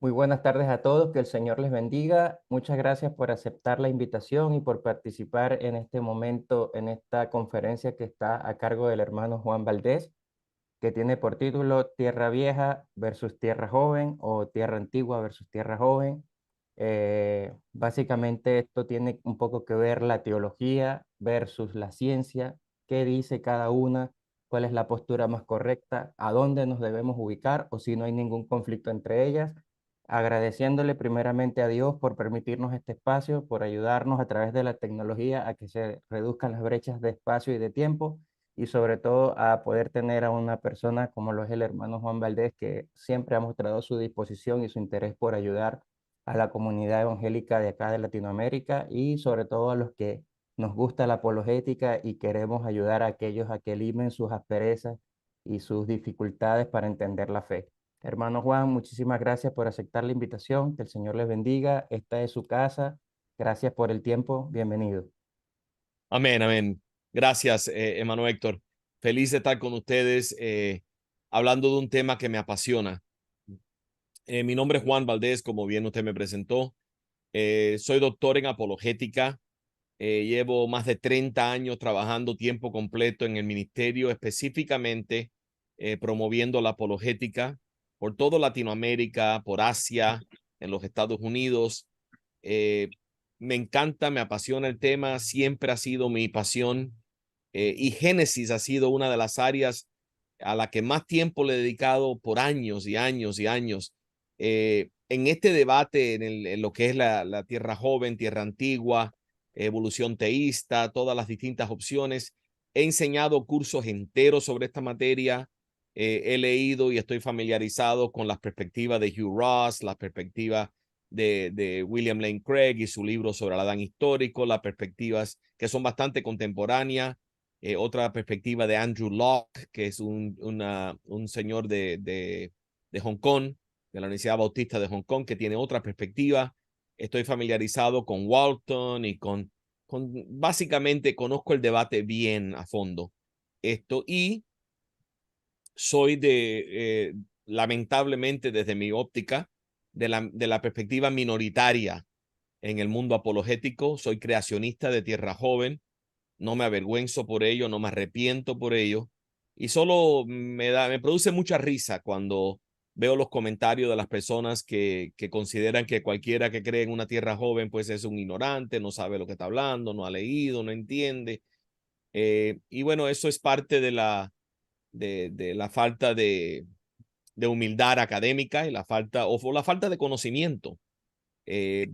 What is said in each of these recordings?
Muy buenas tardes a todos, que el Señor les bendiga. Muchas gracias por aceptar la invitación y por participar en este momento, en esta conferencia que está a cargo del hermano Juan Valdés, que tiene por título Tierra Vieja versus Tierra Joven o Tierra Antigua versus Tierra Joven. Básicamente esto tiene un poco que ver la teología versus la ciencia, qué dice cada una, cuál es la postura más correcta, a dónde nos debemos ubicar o si no hay ningún conflicto entre ellas, agradeciéndole primeramente a Dios por permitirnos este espacio, por ayudarnos a través de la tecnología a que se reduzcan las brechas de espacio y de tiempo y sobre todo a poder tener a una persona como lo es el hermano Juan Valdés, que siempre ha mostrado su disposición y su interés por ayudar a la comunidad evangélica de acá de Latinoamérica y sobre todo a los que nos gusta la apologética y queremos ayudar a aquellos a que limen sus asperezas y sus dificultades para entender la fe. Hermano Juan, muchísimas gracias por aceptar la invitación, que el Señor les bendiga, esta es su casa, gracias por el tiempo, bienvenido. Amén, amén. Gracias, hermano Héctor. Feliz de estar con ustedes hablando de un tema que me apasiona. Mi nombre es Juan Valdés, como bien usted me presentó. Soy doctor en apologética. Llevo más de 30 años trabajando tiempo completo en el ministerio, específicamente promoviendo la apologética por toda Latinoamérica, por Asia, en los Estados Unidos. Eh, Me encanta, me apasiona el tema, siempre ha sido mi pasión y Génesis ha sido una de las áreas a la que más tiempo le he dedicado por años y años y años. En este debate, en lo que es la tierra joven, tierra antigua, evolución teísta, todas las distintas opciones, he enseñado cursos enteros sobre esta materia. He leído y estoy familiarizado con las perspectivas de Hugh Ross, la perspectiva de William Lane Craig y su libro sobre el Adán histórico, las perspectivas que son bastante contemporáneas. Otra perspectiva de Andrew Locke, que es un señor de Hong Kong, de la Universidad Bautista de Hong Kong, que tiene otra perspectiva. Estoy familiarizado con Walton y básicamente conozco el debate bien a fondo. Y soy lamentablemente desde mi óptica, de la perspectiva minoritaria en el mundo apologético. Soy creacionista de Tierra Joven, no me avergüenzo por ello, no me arrepiento por ello, y solo me produce mucha risa cuando veo los comentarios de las personas que consideran que cualquiera que cree en una tierra joven pues es un ignorante, no sabe lo que está hablando, no ha leído, no entiende. Y bueno, eso es parte de la falta de humildad académica y la falta de conocimiento.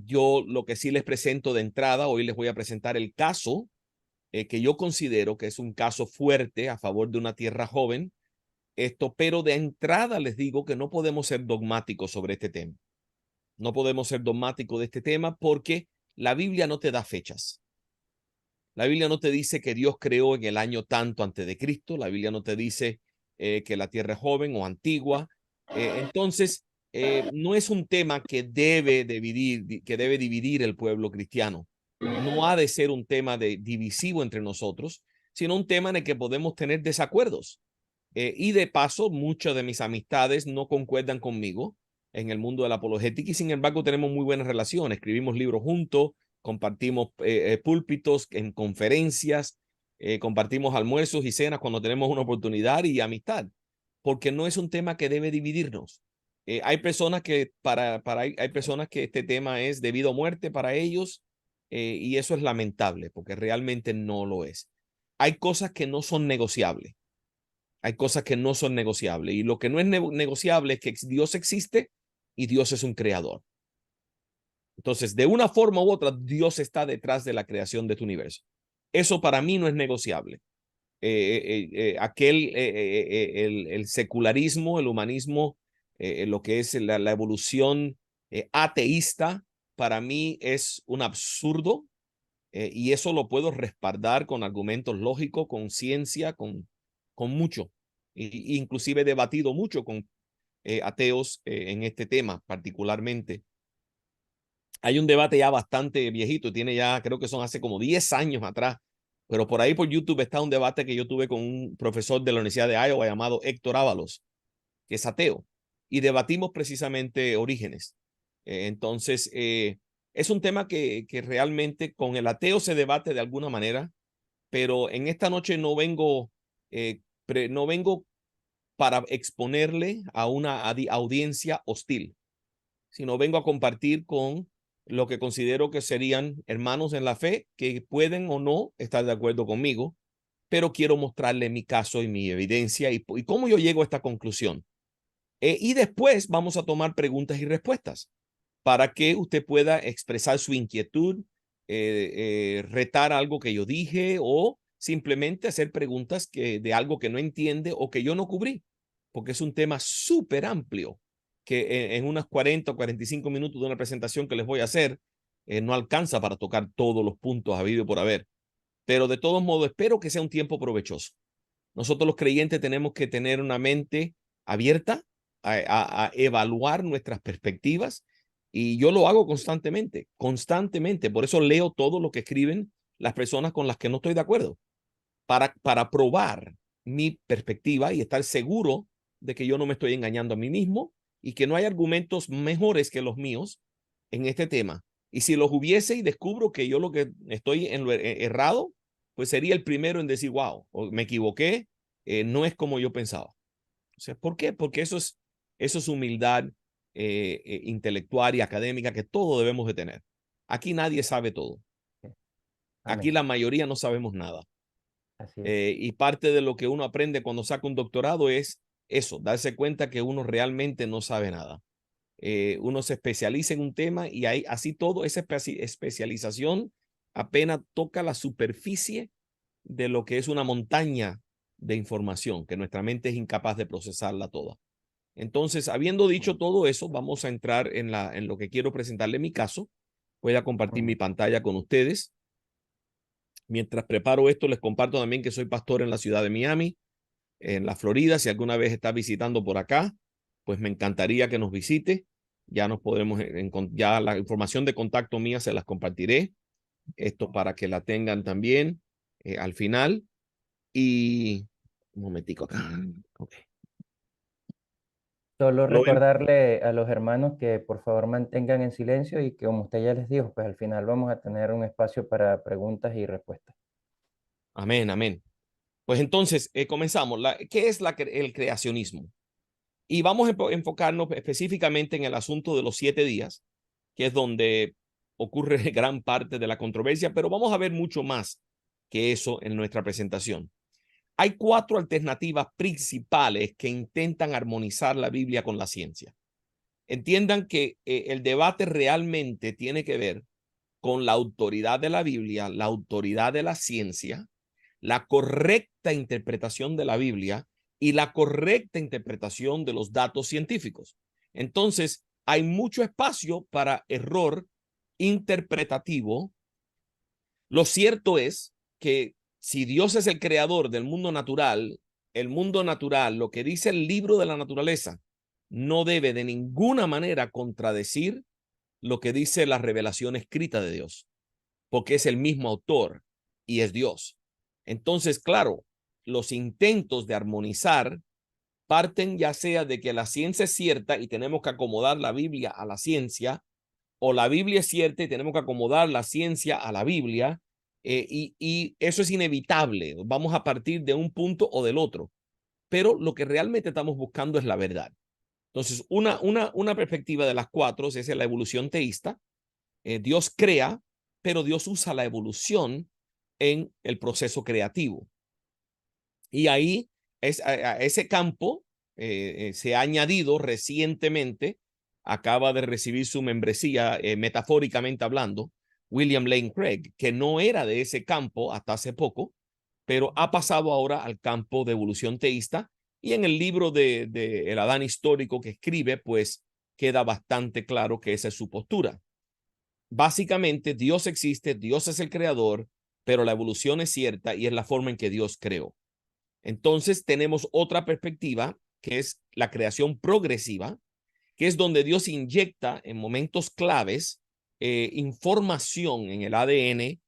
Yo lo que sí les presento de entrada, hoy les voy a presentar el caso que yo considero que es un caso fuerte a favor de una tierra joven. Pero de entrada les digo que no podemos ser dogmáticos sobre este tema. No podemos ser dogmáticos de este tema porque la Biblia no te da fechas. La Biblia no te dice que Dios creó en el año tanto antes de Cristo. La Biblia no te dice que la tierra es joven o antigua. Entonces, no es un tema que debe dividir el pueblo cristiano. No ha de ser un tema divisivo entre nosotros, sino un tema en el que podemos tener desacuerdos. Y de paso, muchas de mis amistades no concuerdan conmigo en el mundo de la apologética y sin embargo tenemos muy buenas relaciones. Escribimos libros juntos, compartimos púlpitos en conferencias, compartimos almuerzos y cenas cuando tenemos una oportunidad y amistad, porque no es un tema que debe dividirnos. Hay personas hay personas que este tema es debido a muerte para ellos y eso es lamentable porque realmente no lo es. Hay cosas que no son negociables. Hay cosas que no son negociables y lo que no es negociable es que Dios existe y Dios es un creador. Entonces, de una forma u otra, Dios está detrás de la creación de tu universo. Eso para mí no es negociable. El secularismo, el humanismo, lo que es la evolución ateísta, para mí es un absurdo y eso lo puedo respaldar con argumentos lógicos, con ciencia, con mucho. Inclusive he debatido mucho con ateos en este tema particularmente. Hay un debate ya bastante viejito, tiene ya, creo que son hace como 10 años atrás, pero por ahí por YouTube está un debate que yo tuve con un profesor de la Universidad de Iowa llamado Héctor Ábalos, que es ateo. y debatimos precisamente orígenes. Entonces, es un tema que realmente con el ateo se debate de alguna manera, pero en esta noche no vengo, no vengo para exponerle a una audiencia hostil, sino vengo a compartir con lo que considero que serían hermanos en la fe que pueden o no estar de acuerdo conmigo, pero quiero mostrarle mi caso y mi evidencia y cómo yo llego a esta conclusión. Y después vamos a tomar preguntas y respuestas para que usted pueda expresar su inquietud, retar algo que yo dije o simplemente hacer preguntas de algo que no entiende o que yo no cubrí, porque es un tema súper amplio que en unas 40 o 45 minutos de una presentación que les voy a hacer, no alcanza para tocar todos los puntos habido por haber. Pero de todos modos, espero que sea un tiempo provechoso. Nosotros los creyentes tenemos que tener una mente abierta a evaluar nuestras perspectivas y yo lo hago constantemente, constantemente. Por eso leo todo lo que escriben las personas con las que no estoy de acuerdo para probar mi perspectiva y estar seguro de que yo no me estoy engañando a mí mismo y que no hay argumentos mejores que los míos en este tema. Y si los hubiese y descubro que yo lo que estoy en lo errado, pues sería el primero en decir, wow, me equivoqué, no es como yo pensaba. O sea, ¿por qué? Porque eso es humildad intelectual y académica que todos debemos de tener. Aquí nadie sabe todo. Aquí Amén. la mayoría no sabemos nada. Así es. Y parte de lo que uno aprende cuando saca un doctorado es eso, darse cuenta que uno realmente no sabe nada. Uno se especializa en un tema y hay, así todo, esa especialización apenas toca la superficie de lo que es una montaña de información que nuestra mente es incapaz de procesarla toda. Entonces, habiendo dicho todo eso, vamos a entrar en lo que quiero presentarle mi caso. Voy a compartir mi pantalla con ustedes. Mientras preparo esto, les comparto también que soy pastor en la ciudad de Miami, en la Florida. Si alguna vez está visitando por acá, pues me encantaría que nos visite. Ya nos podremos, ya la información de contacto mía se las compartiré. Esto para que la tengan también al final. Y un momentico acá. Okay. Solo ¿Lo ven? recordarle a los hermanos que por favor mantengan en silencio y que como usted ya les dijo, pues al final vamos a tener un espacio para preguntas y respuestas. Amén, amén. Pues entonces, comenzamos. ¿Qué es el creacionismo? Y vamos a enfocarnos específicamente en el asunto de los 7 días, que es donde ocurre gran parte de la controversia, pero vamos a ver mucho más que eso en nuestra presentación. Hay 4 alternativas principales que intentan armonizar la Biblia con la ciencia. Entiendan que el debate realmente tiene que ver con la autoridad de la Biblia, la autoridad de la ciencia, la correcta interpretación de la Biblia y la correcta interpretación de los datos científicos. Entonces, hay mucho espacio para error interpretativo. Lo cierto es que si Dios es el creador del mundo natural, el mundo natural, lo que dice el libro de la naturaleza, no debe de ninguna manera contradecir lo que dice la revelación escrita de Dios, porque es el mismo autor y es Dios. Entonces, claro, los intentos de armonizar parten ya sea de que la ciencia es cierta y tenemos que acomodar la Biblia a la ciencia, o la Biblia es cierta y tenemos que acomodar la ciencia a la Biblia, y eso es inevitable. Vamos a partir de un punto o del otro, pero lo que realmente estamos buscando es la verdad. Entonces, una perspectiva de las 4 es la evolución teísta. Dios crea, pero Dios usa la evolución en el proceso creativo. Y ahí a ese campo se ha añadido recientemente, acaba de recibir su membresía, metafóricamente hablando, William Lane Craig, que no era de ese campo hasta hace poco, pero ha pasado ahora al campo de evolución teísta. Y en el libro de El Adán histórico que escribe, pues queda bastante claro que esa es su postura. Básicamente, Dios existe, Dios es el creador, pero la evolución es cierta y es la forma en que Dios creó. Entonces tenemos otra perspectiva que es la creación progresiva, que es donde Dios inyecta en momentos claves información en el ADN.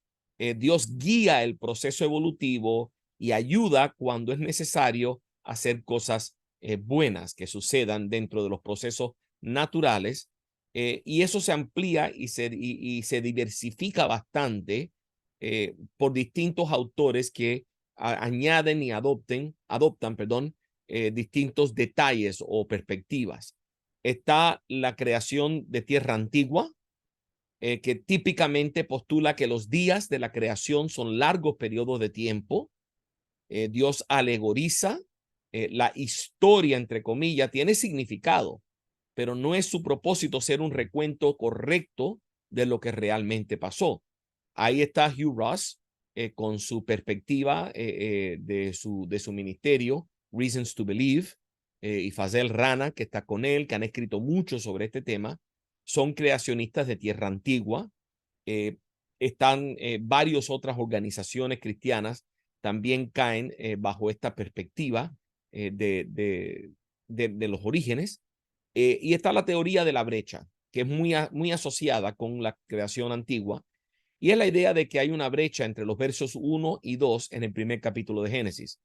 Dios guía el proceso evolutivo y ayuda cuando es necesario a hacer cosas buenas que sucedan dentro de los procesos naturales, y eso se amplía y se diversifica bastante por distintos autores que añaden y adoptan, perdón, distintos detalles o perspectivas. Está la creación de tierra antigua, que típicamente postula que los días de la creación son largos periodos de tiempo. Dios alegoriza la historia, entre comillas, tiene significado, pero no es su propósito ser un recuento correcto de lo que realmente pasó. Ahí está Hugh Ross con su perspectiva de su ministerio, Reasons to Believe, y Fazal Rana, que está con él, que han escrito mucho sobre este tema. Son creacionistas de tierra antigua. Están varias otras organizaciones cristianas también caen bajo esta perspectiva de los orígenes. Y está la teoría de la brecha, que es muy asociada con la creación antigua, y es la idea de que hay una brecha entre los versos 1 y 2 en el primer capítulo de Génesis.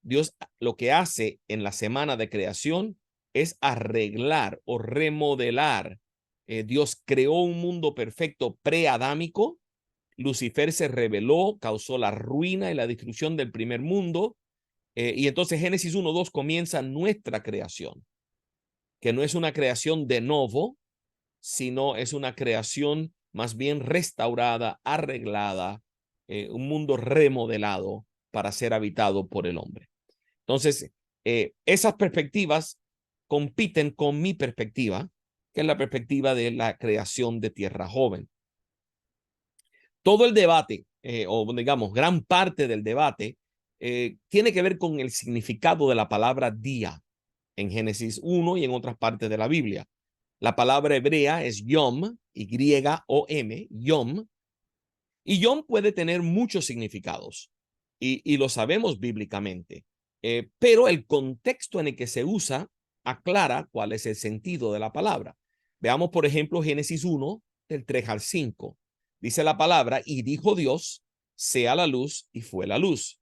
Dios lo que hace en la semana de creación es arreglar o remodelar. Dios creó un mundo perfecto preadámico. Lucifer se rebeló, causó la ruina y la destrucción del primer mundo. Y entonces Génesis 1:2 comienza nuestra creación, que no es una creación de novo, sino es una creación más bien restaurada, arreglada, un mundo remodelado para ser habitado por el hombre. Entonces, esas perspectivas compiten con mi perspectiva, que es la perspectiva de la creación de tierra joven. Todo el debate, o digamos, gran parte del debate, tiene que ver con el significado de la palabra día en Génesis 1 y en otras partes de la Biblia. La palabra hebrea es yom, Y-O-M, yom, y yom puede tener muchos significados, y lo sabemos bíblicamente, pero el contexto en el que se usa aclara cuál es el sentido de la palabra. Veamos, por ejemplo, Génesis 1, del 3 al 5. Dice la palabra, y dijo Dios, sea la luz, y fue la luz.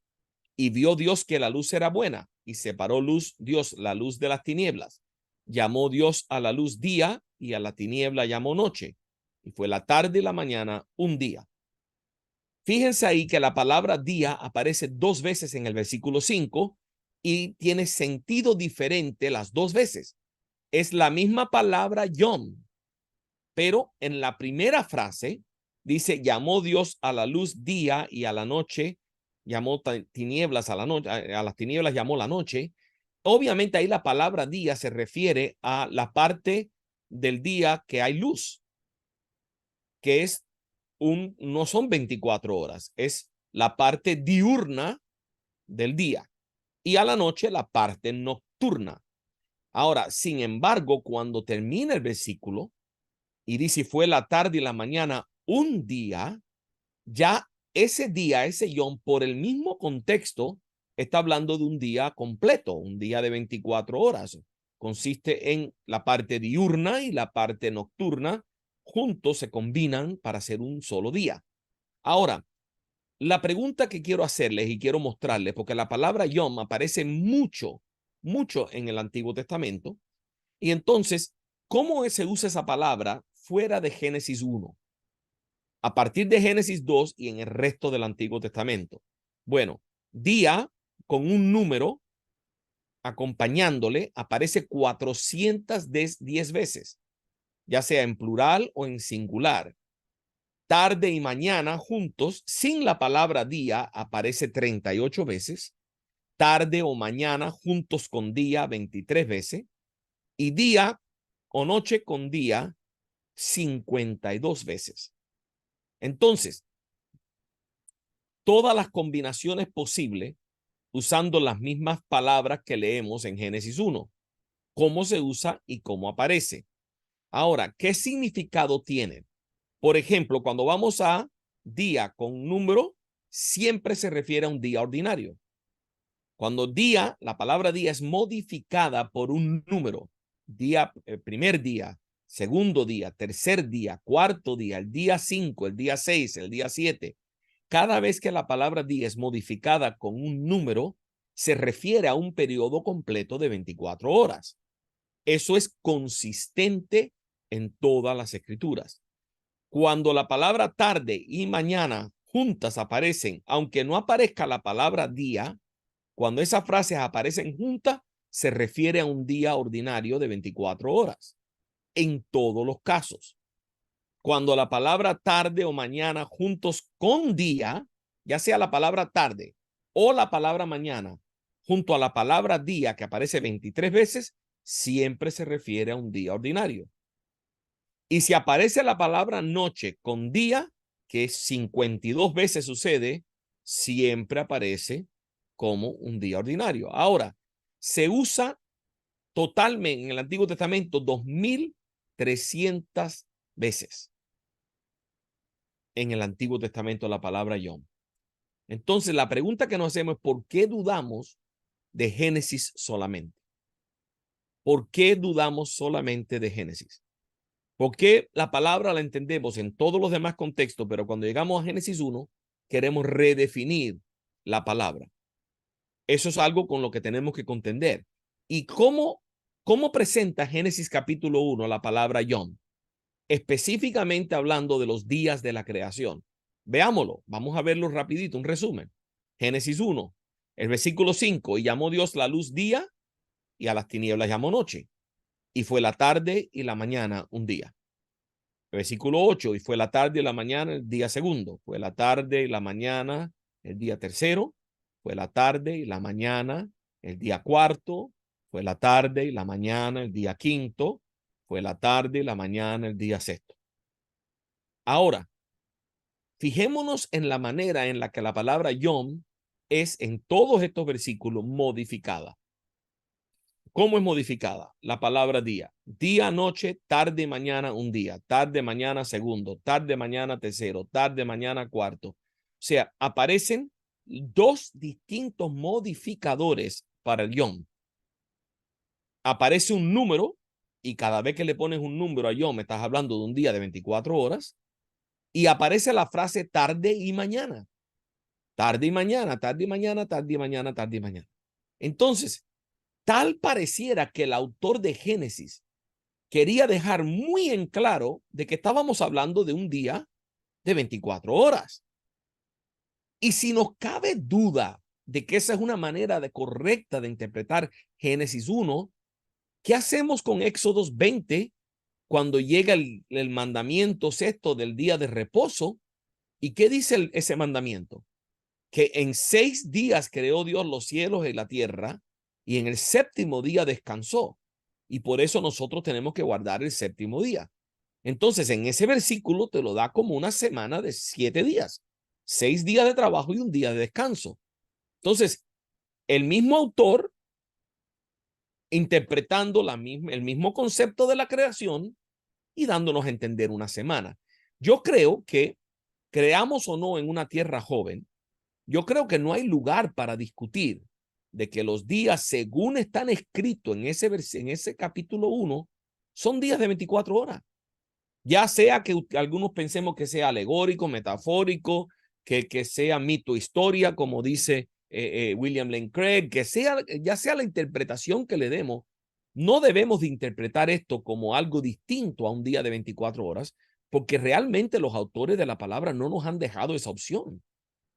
Y vio Dios que la luz era buena, y separó Dios la luz de las tinieblas. Llamó Dios a la luz día, y a la tiniebla llamó noche. Y fue la tarde y la mañana un día. Fíjense ahí que la palabra día aparece 2 veces en el versículo 5 y tiene sentido diferente las 2 veces. Es la misma palabra yom, pero en la primera frase dice, llamó Dios a la luz día y a la noche, llamó tinieblas a la noche, a las tinieblas llamó la noche. Obviamente ahí la palabra día se refiere a la parte del día que hay luz, que es no son 24 horas, es la parte diurna del día, y a la noche la parte nocturna. Ahora, sin embargo, cuando termina el versículo y dice fue la tarde y la mañana un día, ya ese día, ese yom, por el mismo contexto, está hablando de un día completo, un día de 24 horas. Consiste en la parte diurna y la parte nocturna, juntos se combinan para hacer un solo día. Ahora, la pregunta que quiero hacerles y quiero mostrarles, porque la palabra yom aparece mucho en el Antiguo Testamento, y entonces, ¿cómo se usa esa palabra fuera de Génesis 1? A partir de Génesis 2 y en el resto del Antiguo Testamento. Bueno, día con un número acompañándole aparece 410 veces, ya sea en plural o en singular. Tarde y mañana juntos, sin la palabra día, aparece 38 veces. Tarde o mañana juntos con día, 23 veces. Y día o noche con día, 52 veces. Entonces, todas las combinaciones posibles usando las mismas palabras que leemos en Génesis 1. Cómo se usa y cómo aparece. Ahora, ¿qué significado tiene? Por ejemplo, cuando vamos a día con número, siempre se refiere a un día ordinario. Cuando día, la palabra día es modificada por un número, día, primer día, segundo día, tercer día, cuarto día, el día 5, el día 6, el día 7. Cada vez que la palabra día es modificada con un número, se refiere a un periodo completo de 24 horas. Eso es consistente en todas las escrituras. Cuando la palabra tarde y mañana juntas aparecen, aunque no aparezca la palabra día, cuando esas frases aparecen juntas, se refiere a un día ordinario de 24 horas. En todos los casos. Cuando la palabra tarde o mañana juntos con día, ya sea la palabra tarde o la palabra mañana, junto a la palabra día que aparece 23 veces, siempre se refiere a un día ordinario. Y si aparece la palabra noche con día, que 52 veces sucede, siempre aparece como un día ordinario. Ahora, se usa totalmente en el Antiguo Testamento 2300 veces en el Antiguo Testamento la palabra Yom. Entonces, la pregunta que nos hacemos es ¿por qué dudamos de Génesis solamente? ¿Por qué dudamos solamente de Génesis? Porque la palabra la entendemos en todos los demás contextos, pero cuando llegamos a Génesis 1, queremos redefinir la palabra. Eso es algo con lo que tenemos que contender. ¿Y cómo presenta Génesis capítulo 1 la palabra Yom? Específicamente hablando de los días de la creación. Veámoslo, vamos a verlo rapidito, un resumen. Génesis 1, el versículo 5, y llamó Dios la luz día y a las tinieblas llamó noche. Y fue la tarde y la mañana un día. Versículo 8, y fue la tarde y la mañana el día segundo. Fue la tarde y la mañana el día tercero. Fue la tarde y la mañana el día cuarto. Fue la tarde y la mañana el día quinto. Fue la tarde y la mañana el día sexto. Ahora, fijémonos en la manera en la que la palabra Yom es en todos estos versículos modificada. ¿Cómo es modificada? La palabra día. Día, noche, tarde, mañana, un día. Tarde, mañana, segundo. Tarde, mañana, tercero. Tarde, mañana, cuarto. O sea, aparecen dos distintos modificadores para el Yom. Aparece un número y cada vez que le pones un número a Yom, estás hablando de un día de 24 horas. Y aparece la frase tarde y mañana. Tarde y mañana, tarde y mañana, tarde y mañana, tarde y mañana. Entonces, tal pareciera que el autor de Génesis quería dejar muy en claro de que estábamos hablando de un día de 24 horas. Y si nos cabe duda de que esa es una manera correcta de interpretar Génesis 1, ¿qué hacemos con Éxodos 20 cuando llega el mandamiento sexto del día de reposo? ¿Y qué dice ese mandamiento? Que en 6 días creó Dios los cielos y la tierra y en el séptimo día descansó. Y por eso nosotros tenemos que guardar el séptimo día. Entonces, en ese versículo te lo da como una semana de 7 días, 6 días de trabajo y un día de descanso. Entonces, el mismo autor interpretando el mismo concepto de la creación y dándonos a entender una semana. Yo creo que creamos o no en una tierra joven, yo creo que no hay lugar para discutir de que los días, según están escritos en ese capítulo 1, son días de 24 horas. Ya sea que algunos pensemos que sea alegórico, metafórico, que sea mito, historia, como dice William Lane Craig, que sea, ya sea la interpretación que le demos, no debemos de interpretar esto como algo distinto a un día de 24 horas, porque realmente los autores de la palabra no nos han dejado esa opción.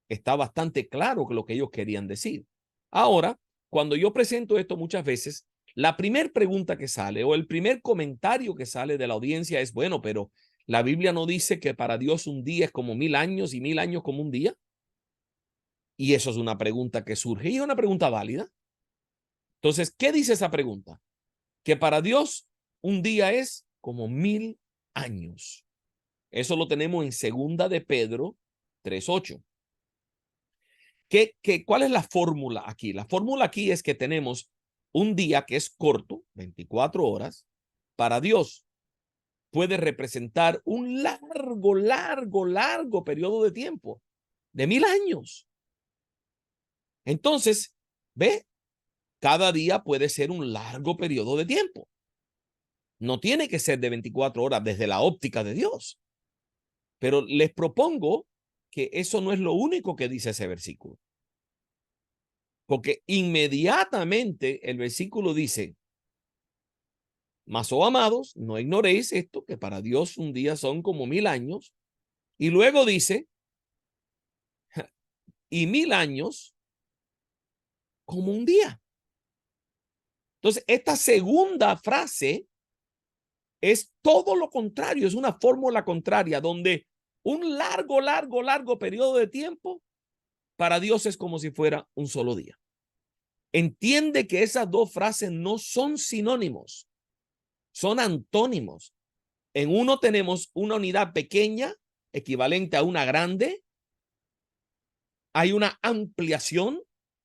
Está bastante claro que lo que ellos querían decir. Ahora, cuando yo presento esto muchas veces, la primera pregunta que sale o el primer comentario que sale de la audiencia es, bueno, pero la Biblia no dice que para Dios un día es como 1000 años y 1000 años como un día. Y eso es una pregunta que surge y es una pregunta válida. Entonces, ¿qué dice esa pregunta? Que para Dios un día es como 1000 años. Eso lo tenemos en segunda de Pedro 3:8. ¿Cuál es la fórmula aquí? La fórmula aquí es que tenemos un día que es corto, 24 horas, para Dios puede representar un largo periodo de tiempo, de 1000 años. Entonces, ve, cada día puede ser un largo periodo de tiempo. No tiene que ser de 24 horas desde la óptica de Dios. Pero les propongo que eso no es lo único que dice ese versículo. Porque inmediatamente el versículo dice, mas, oh amados, no ignoréis esto, que para Dios un día son como 1000 años. Y luego dice, y 1000 años como un día. Entonces, esta segunda frase es todo lo contrario, es una fórmula contraria, donde un largo periodo de tiempo para Dios es como si fuera un solo día. Entiende que esas dos frases no son sinónimos, son antónimos. En uno tenemos una unidad pequeña, equivalente a una grande, hay una ampliación,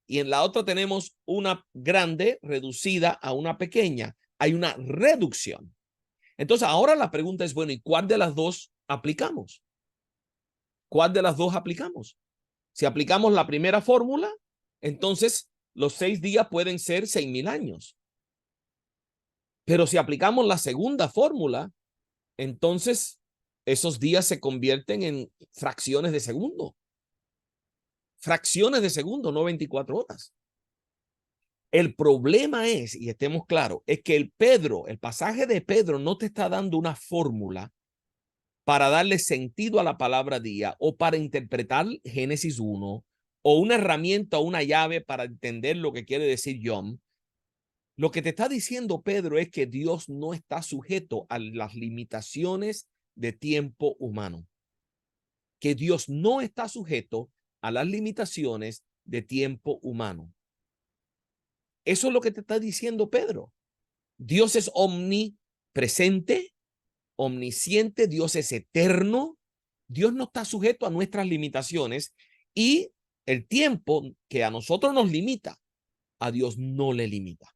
y en la otra tenemos una grande reducida a una pequeña, hay una reducción. Entonces ahora la pregunta es, bueno, ¿y cuál de las dos aplicamos? ¿Cuál de las dos aplicamos? Si aplicamos la primera fórmula, entonces los 6 días pueden ser 6000 años. Pero si aplicamos la segunda fórmula, entonces esos días se convierten en fracciones de segundo. Fracciones de segundo, no 24 horas. El problema es, y estemos claros, es que el pasaje de Pedro no te está dando una fórmula para darle sentido a la palabra día o para interpretar Génesis 1 o una herramienta o una llave para entender lo que quiere decir Yom. Lo que te está diciendo Pedro es que Dios no está sujeto a las limitaciones de tiempo humano. Que Dios no está sujeto a las limitaciones de tiempo humano. Eso es lo que te está diciendo Pedro. Dios es omnipresente, omnisciente, Dios es eterno. Dios no está sujeto a nuestras limitaciones y el tiempo que a nosotros nos limita, a Dios no le limita.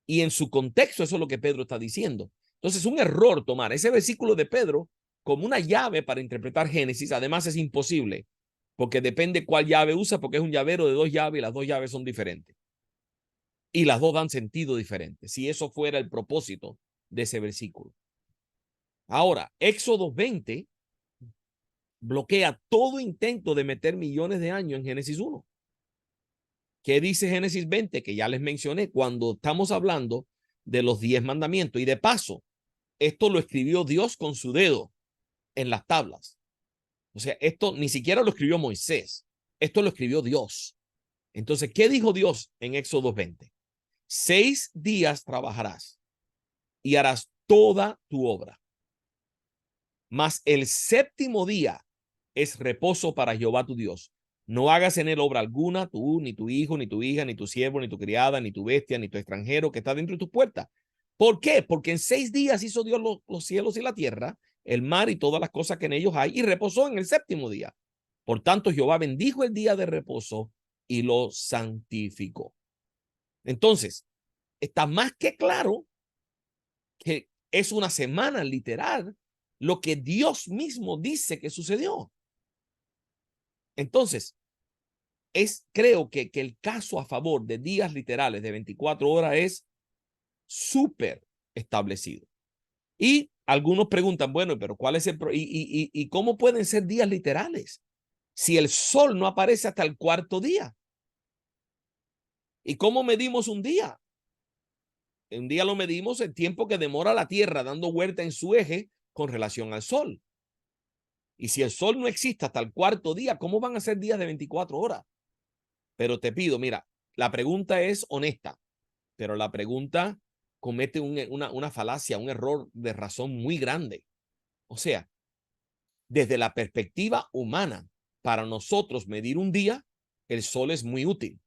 Y en su contexto eso es lo que Pedro está diciendo. Entonces es un error tomar ese versículo de Pedro como una llave para interpretar Génesis. Además es imposible porque depende cuál llave usa, porque es un llavero de 2 llaves y las 2 llaves son diferentes. Y las dos dan sentido diferente, si eso fuera el propósito de ese versículo. Ahora, Éxodo 20 bloquea todo intento de meter millones de años en Génesis 1. ¿Qué dice Génesis 20? Que ya les mencioné cuando estamos hablando de los 10 mandamientos. Y de paso, esto lo escribió Dios con su dedo en las tablas. O sea, esto ni siquiera lo escribió Moisés. Esto lo escribió Dios. Entonces, ¿qué dijo Dios en Éxodo 20? 6 días trabajarás y harás toda tu obra. Mas el séptimo día es reposo para Jehová tu Dios. No hagas en él obra alguna, tú, ni tu hijo, ni tu hija, ni tu siervo, ni tu criada, ni tu bestia, ni tu extranjero que está dentro de tus puertas. ¿Por qué? Porque en 6 días hizo Dios los cielos y la tierra, el mar y todas las cosas que en ellos hay, y reposó en el séptimo día. Por tanto, Jehová bendijo el día de reposo y lo santificó. Entonces, está más que claro que es una semana literal lo que Dios mismo dice que sucedió. Entonces, creo que el caso a favor de días literales de 24 horas es súper establecido. Y algunos preguntan, bueno, pero ¿cuál es y cómo pueden ser días literales si el sol no aparece hasta el cuarto día? ¿Y cómo medimos un día? Un día lo medimos el tiempo que demora la Tierra dando vuelta en su eje con relación al sol. Y si el sol no existe hasta el cuarto día, ¿cómo van a ser días de 24 horas? Pero te pido, mira, la pregunta es honesta, pero la pregunta comete una falacia, un error de razón muy grande. O sea, desde la perspectiva humana, para nosotros medir un día, el sol es muy útil.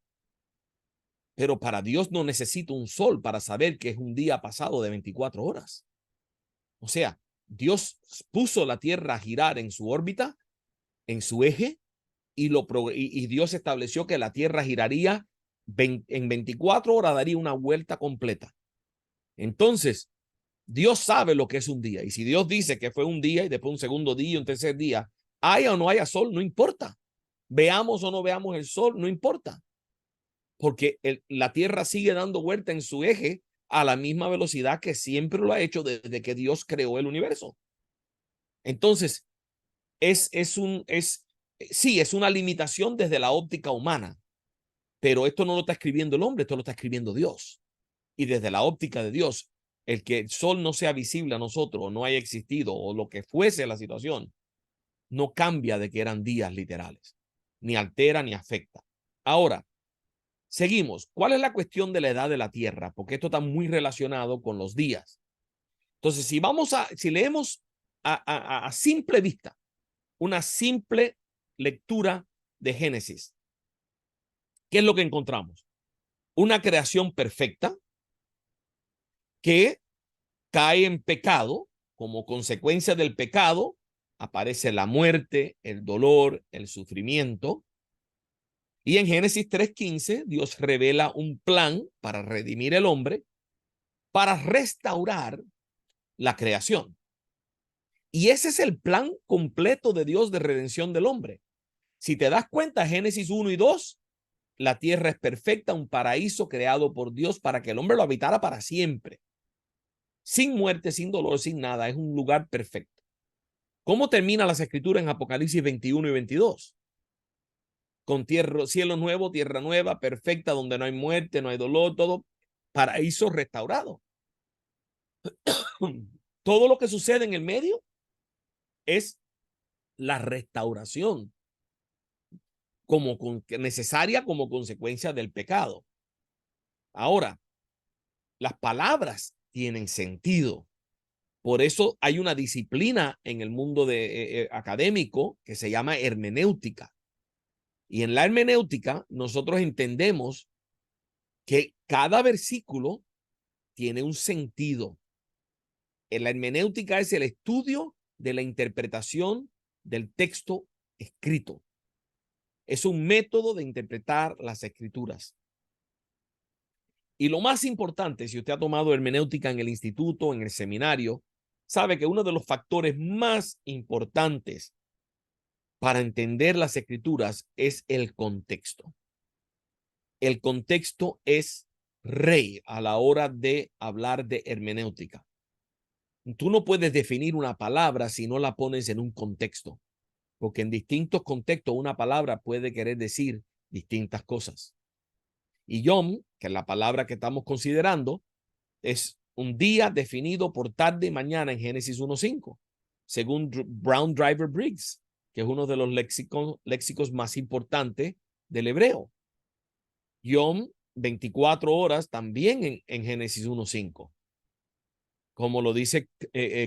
Pero para Dios no necesita un sol para saber que es un día pasado de 24 horas. O sea, Dios puso la Tierra a girar en su órbita, en su eje, y Dios estableció que la Tierra giraría en 24 horas, daría una vuelta completa. Entonces, Dios sabe lo que es un día. Y si Dios dice que fue un día y después un segundo día y un tercer día, haya o no haya sol, no importa. Veamos o no veamos el sol, no importa. Porque la Tierra sigue dando vuelta en su eje a la misma velocidad que siempre lo ha hecho desde que Dios creó el universo. Entonces, sí, es una limitación desde la óptica humana, Pero esto no lo está escribiendo el hombre, esto lo está escribiendo Dios. Y desde la óptica de Dios, el que el sol no sea visible a nosotros, o no haya existido, o lo que fuese la situación, no cambia de que eran días literales, ni altera ni afecta. Ahora, seguimos. ¿Cuál es la cuestión de la edad de la Tierra? Porque esto está muy relacionado con los días. Entonces, si leemos a simple vista, una simple lectura de Génesis, ¿qué es lo que encontramos? Una creación perfecta que cae en pecado. Como consecuencia del pecado aparece la muerte, el dolor, el sufrimiento. Y en Génesis 3:15 Dios revela un plan para redimir el hombre, para restaurar la creación. Y ese es el plan completo de Dios de redención del hombre. Si te das cuenta, Génesis 1 y 2, la tierra es perfecta, un paraíso creado por Dios para que el hombre lo habitara para siempre. Sin muerte, sin dolor, sin nada. Es un lugar perfecto. ¿Cómo termina las escrituras en Apocalipsis 21 y 22? Con tierra, cielo nuevo, tierra nueva, perfecta, donde no hay muerte, no hay dolor, todo paraíso restaurado. Todo lo que sucede en el medio es la restauración necesaria como consecuencia del pecado. Ahora, las palabras tienen sentido. Por eso hay una disciplina en el mundo académico que se llama hermenéutica. Y en la hermenéutica nosotros entendemos que cada versículo tiene un sentido. En la hermenéutica es el estudio de la interpretación del texto escrito. Es un método de interpretar las escrituras. Y lo más importante, si usted ha tomado hermenéutica en el instituto, en el seminario, sabe que uno de los factores más importantes para entender las escrituras es el contexto. El contexto es rey a la hora de hablar de hermenéutica. Tú no puedes definir una palabra si no la pones en un contexto, porque en distintos contextos una palabra puede querer decir distintas cosas. Y yom, que es la palabra que estamos considerando, es un día definido por tarde y mañana en Génesis 1:5, según Brown Driver Briggs, que es uno de los léxicos más importantes del hebreo. Yom, 24 horas también en Génesis 1:5, como lo dice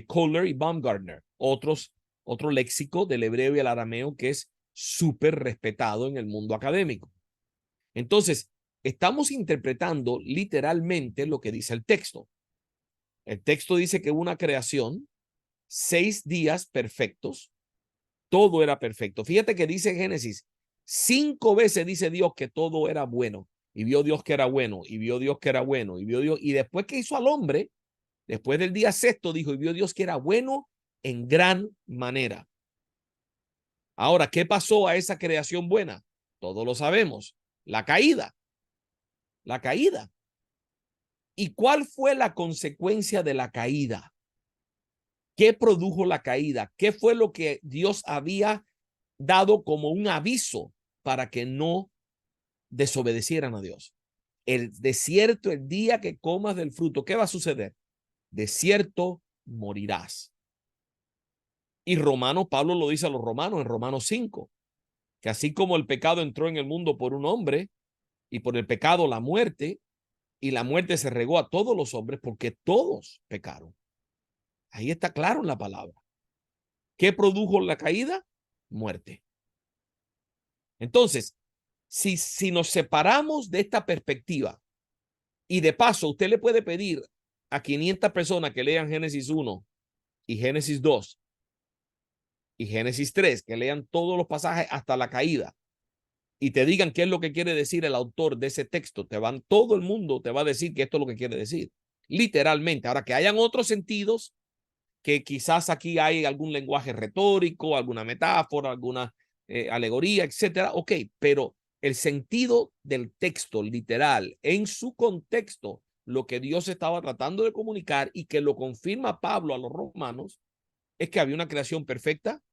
Kohler y Baumgartner, otro léxico del hebreo y el arameo que es súper respetado en el mundo académico. Entonces, estamos interpretando literalmente lo que dice el texto. El texto dice que una creación, 6 días perfectos, todo era perfecto. Fíjate que dice Génesis, 5 veces dice Dios que todo era bueno. Y vio Dios que era bueno, y vio Dios que era bueno, y vio Dios. Y después que hizo al hombre, después del día sexto, dijo, y vio Dios que era bueno en gran manera. Ahora, ¿qué pasó a esa creación buena? Todos lo sabemos. La caída. La caída. ¿Y cuál fue la consecuencia de la caída? ¿Qué produjo la caída? ¿Qué fue lo que Dios había dado como un aviso para que no desobedecieran a Dios? El desierto, el día que comas del fruto, ¿qué va a suceder? De cierto morirás. Y Pablo lo dice a los romanos en Romanos 5, que así como el pecado entró en el mundo por un hombre y por el pecado la muerte, y la muerte se regó a todos los hombres porque todos pecaron. Ahí está claro en la palabra. ¿Qué produjo la caída? Muerte. Entonces, si nos separamos de esta perspectiva, y de paso usted le puede pedir a 500 personas que lean Génesis 1 y Génesis 2 y Génesis 3, que lean todos los pasajes hasta la caída y te digan qué es lo que quiere decir el autor de ese texto, todo el mundo te va a decir que esto es lo que quiere decir, literalmente. Ahora, que hayan otros sentidos, que quizás aquí hay algún lenguaje retórico, alguna metáfora, alguna alegoría, etcétera, ok, pero el sentido del texto literal en su contexto, lo que Dios estaba tratando de comunicar y que lo confirma Pablo a los romanos, es que había una creación perfecta,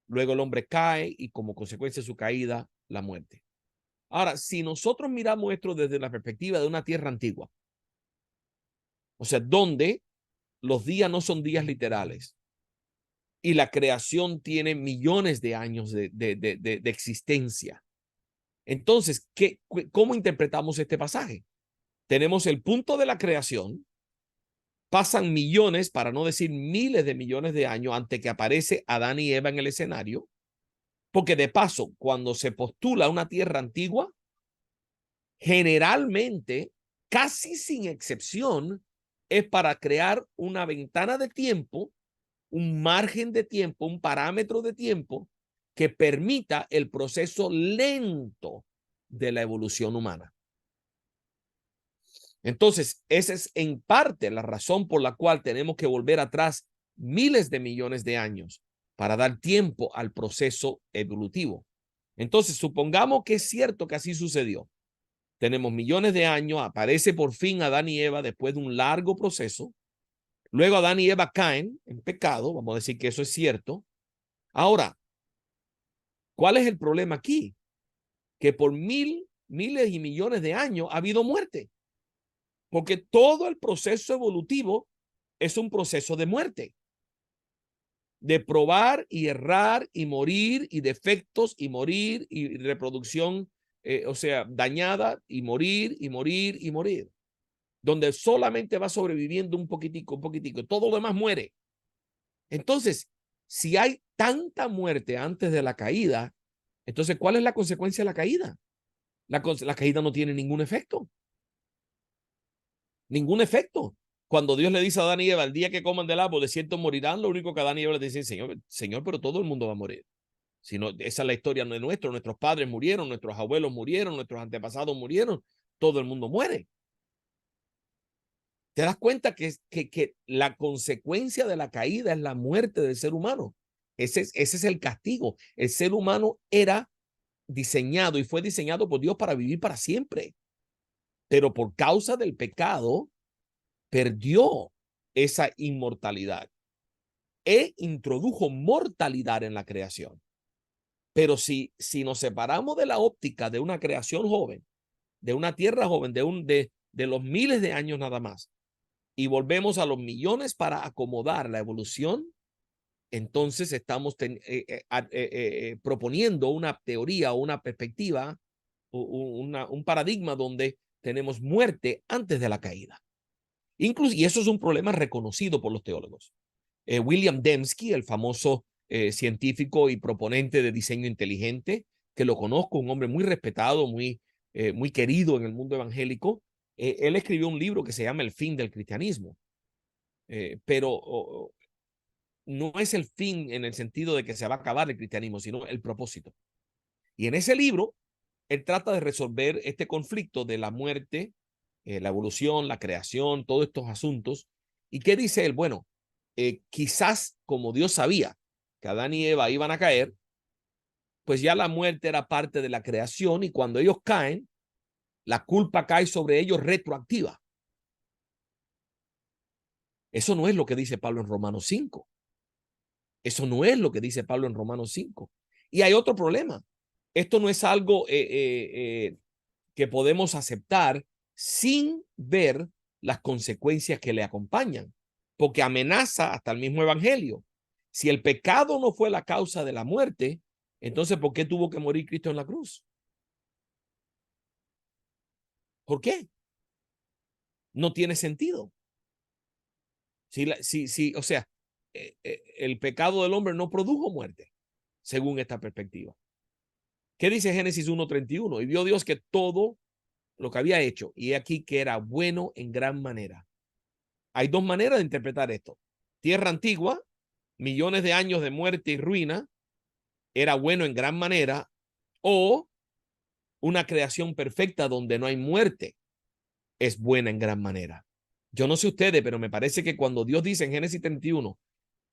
luego el hombre cae y como consecuencia de su caída, la muerte. Ahora, si nosotros miramos esto desde la perspectiva de una tierra antigua, o sea, donde los días no son días literales y la creación tiene millones de años de existencia. Entonces, ¿cómo interpretamos este pasaje? Tenemos el punto de la creación, pasan millones, para no decir miles de millones de años antes que aparece Adán y Eva en el escenario, porque de paso, cuando se postula una tierra antigua, generalmente, casi sin excepción, es para crear una ventana de tiempo, un margen de tiempo, un parámetro de tiempo que permita el proceso lento de la evolución humana. Entonces, esa es en parte la razón por la cual tenemos que volver atrás miles de millones de años para dar tiempo al proceso evolutivo. Entonces, supongamos que es cierto que así sucedió. Tenemos millones de años, aparece por fin Adán y Eva después de un largo proceso. Luego Adán y Eva caen en pecado, vamos a decir que eso es cierto. Ahora, ¿cuál es el problema aquí? Que por miles y millones de años ha habido muerte. Porque todo el proceso evolutivo es un proceso de muerte. De probar y errar y morir y defectos y morir y reproducción, o sea, dañada y morir y morir y morir. Donde solamente va sobreviviendo un poquitico, un poquitico. Todo lo demás muere. Entonces, si hay tanta muerte antes de la caída, entonces, ¿cuál es la consecuencia de la caída? La caída no tiene ningún efecto. Ningún efecto. Cuando Dios le dice a Adán y Eva, el día que coman del árbol, de cierto morirán, lo único que Adán y Eva le dicen, Señor, pero todo el mundo va a morir. Si no, esa es la historia no es nuestra. Nuestros padres murieron, nuestros abuelos murieron, nuestros antepasados murieron. Todo el mundo muere. ¿Te das cuenta que la consecuencia de la caída es la muerte del ser humano? Ese es el castigo. El ser humano era diseñado y fue diseñado por Dios para vivir para siempre. Pero por causa del pecado, perdió esa inmortalidad e introdujo mortalidad en la creación. Pero si nos separamos de la óptica de una creación joven, de una tierra joven, de los miles de años nada más, y volvemos a los millones para acomodar la evolución, entonces estamos proponiendo una teoría o una perspectiva, un paradigma donde tenemos muerte antes de la caída. Incluso, y eso es un problema reconocido por los teólogos. William Dembski, el famoso científico y proponente de diseño inteligente, que lo conozco, un hombre muy respetado, muy querido en el mundo evangélico, él escribió un libro que se llama El fin del cristianismo, pero no es el fin en el sentido de que se va a acabar el cristianismo, sino el propósito. Y en ese libro, él trata de resolver este conflicto de la muerte, la evolución, la creación, todos estos asuntos. ¿Y qué dice él? Bueno, quizás como Dios sabía que Adán y Eva iban a caer, pues ya la muerte era parte de la creación y cuando ellos caen, la culpa cae sobre ellos retroactiva. Eso no es lo que dice Pablo en Romanos 5. Eso no es lo que dice Pablo en Romanos 5. Y hay otro problema. Esto no es algo que podemos aceptar sin ver las consecuencias que le acompañan, porque amenaza hasta el mismo evangelio. Si el pecado no fue la causa de la muerte, entonces ¿por qué tuvo que morir Cristo en la cruz? ¿Por qué? No tiene sentido. O sea, el pecado del hombre no produjo muerte, según esta perspectiva. ¿Qué dice Génesis 1:31? Y vio Dios que todo lo que había hecho, y he aquí que era bueno en gran manera. Hay dos maneras de interpretar esto. Tierra antigua, millones de años de muerte y ruina, era bueno en gran manera, o una creación perfecta donde no hay muerte, es buena en gran manera. Yo no sé ustedes, pero me parece que cuando Dios dice en Génesis 31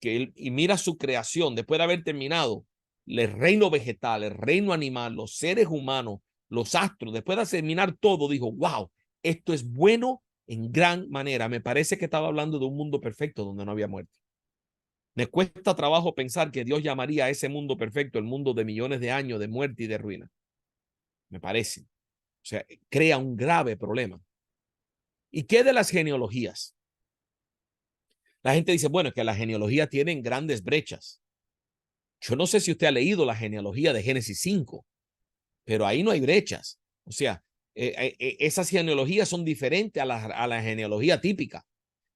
que él y mira su creación después de haber terminado el reino vegetal, el reino animal, los seres humanos, los astros, después de terminar todo, dijo, wow, esto es bueno en gran manera. Me parece que estaba hablando de un mundo perfecto donde no había muerte. Me cuesta trabajo pensar que Dios llamaría a ese mundo perfecto el mundo de millones de años de muerte y de ruina. me parece. O sea, crea un grave problema. ¿Y qué de las genealogías? La gente dice, bueno, es que las genealogías tienen grandes brechas. Yo no sé si usted ha leído la genealogía de Génesis 5, pero ahí no hay brechas. O sea, esas genealogías son diferentes a la genealogía típica,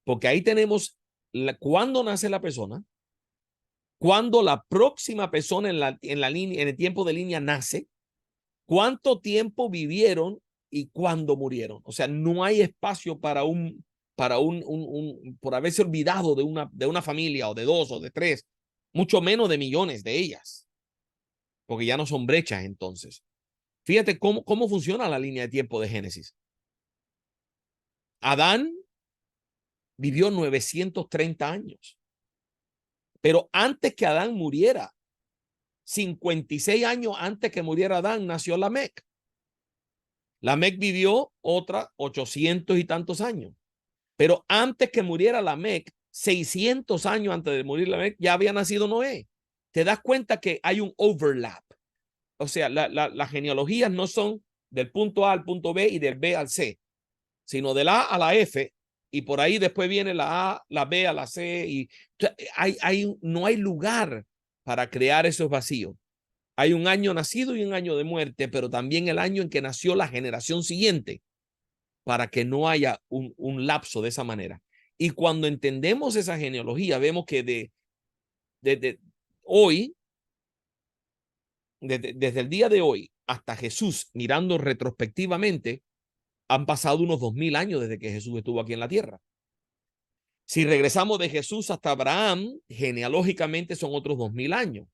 porque ahí tenemos cuándo nace la persona, cuándo la próxima persona en la línea, en el tiempo de línea nace, cuánto tiempo vivieron y cuándo murieron. O sea, no hay espacio por haberse olvidado de una familia o de dos o de tres, mucho menos de millones de ellas, porque ya no son brechas entonces. Fíjate cómo funciona la línea de tiempo de Génesis. Adán vivió 930 años, pero antes que Adán muriera, 56 años antes que muriera Adán, nació Lamec. Lamec vivió otra 800 y tantos años, pero antes que muriera Lamec, 600 años antes de morir Lamec, ya había nacido Noé. Te das cuenta que hay un overlap. O sea, las genealogías no son del punto A al punto B y del B al C, sino de la A a la F, y por ahí después viene la A, la B a la C, y no hay lugar para crear esos vacíos. Hay un año nacido y un año de muerte, pero también el año en que nació la generación siguiente, para que no haya un lapso de esa manera. Y cuando entendemos esa genealogía, vemos que de hoy, desde el día de hoy hasta Jesús, mirando retrospectivamente, han pasado unos 2000 años desde que Jesús estuvo aquí en la tierra. Si regresamos de Jesús hasta Abraham, genealógicamente son otros 2000 años.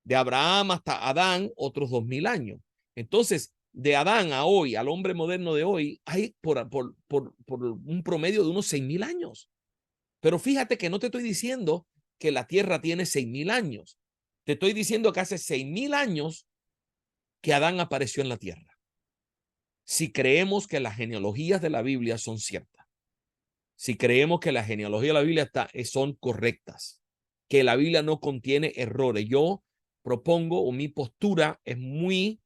De Abraham hasta Adán, otros 2000 años. Entonces, de Adán a hoy, al hombre moderno de hoy, hay por un promedio de unos 6000 años. Pero fíjate que no te estoy diciendo que la tierra tiene 6000 años. Te estoy diciendo que hace 6000 años que Adán apareció en la tierra. Si creemos que las genealogías de la Biblia son ciertas, si creemos que las genealogías de la Biblia son correctas, que la Biblia no contiene errores, yo propongo, o mi postura es muy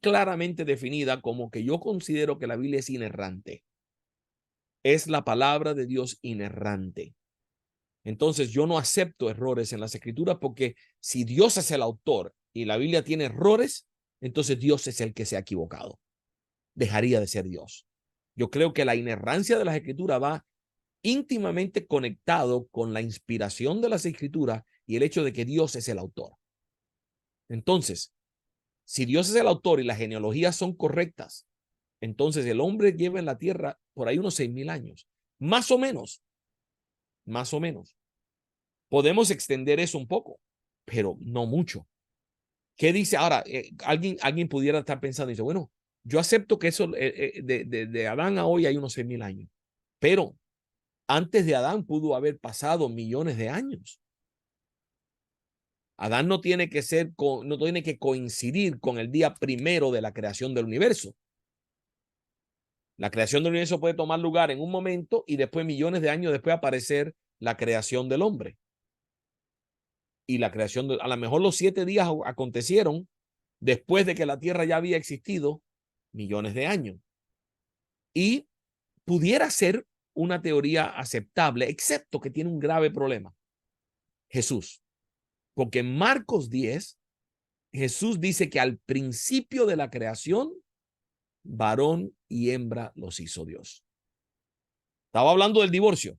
claramente definida como que yo considero que la Biblia es inerrante. Es la palabra de Dios inerrante. Entonces yo no acepto errores en las escrituras, porque si Dios es el autor y la Biblia tiene errores, entonces Dios es el que se ha equivocado. Dejaría de ser Dios. Yo creo que la inerrancia de las escrituras va íntimamente conectado con la inspiración de las escrituras y el hecho de que Dios es el autor. Entonces, si Dios es el autor y las genealogías son correctas, entonces el hombre lleva en la tierra por ahí unos 6000 años, más o menos, más o menos. Podemos extender eso un poco, pero no mucho. ¿Qué dice? Ahora, alguien pudiera estar pensando y dice, bueno, yo acepto que eso de Adán a hoy hay unos 6000 años, pero antes de Adán pudo haber pasado millones de años. Adán no tiene que coincidir con el día primero de la creación del universo. La creación del universo puede tomar lugar en un momento y después, millones de años después, aparecer la creación del hombre. Y la creación, a lo mejor los 7 días acontecieron después de que la tierra ya había existido millones de años. Y pudiera ser una teoría aceptable, excepto que tiene un grave problema. Jesús. Porque en Marcos 10, Jesús dice que al principio de la creación, varón y hembra los hizo Dios. Estaba hablando del divorcio,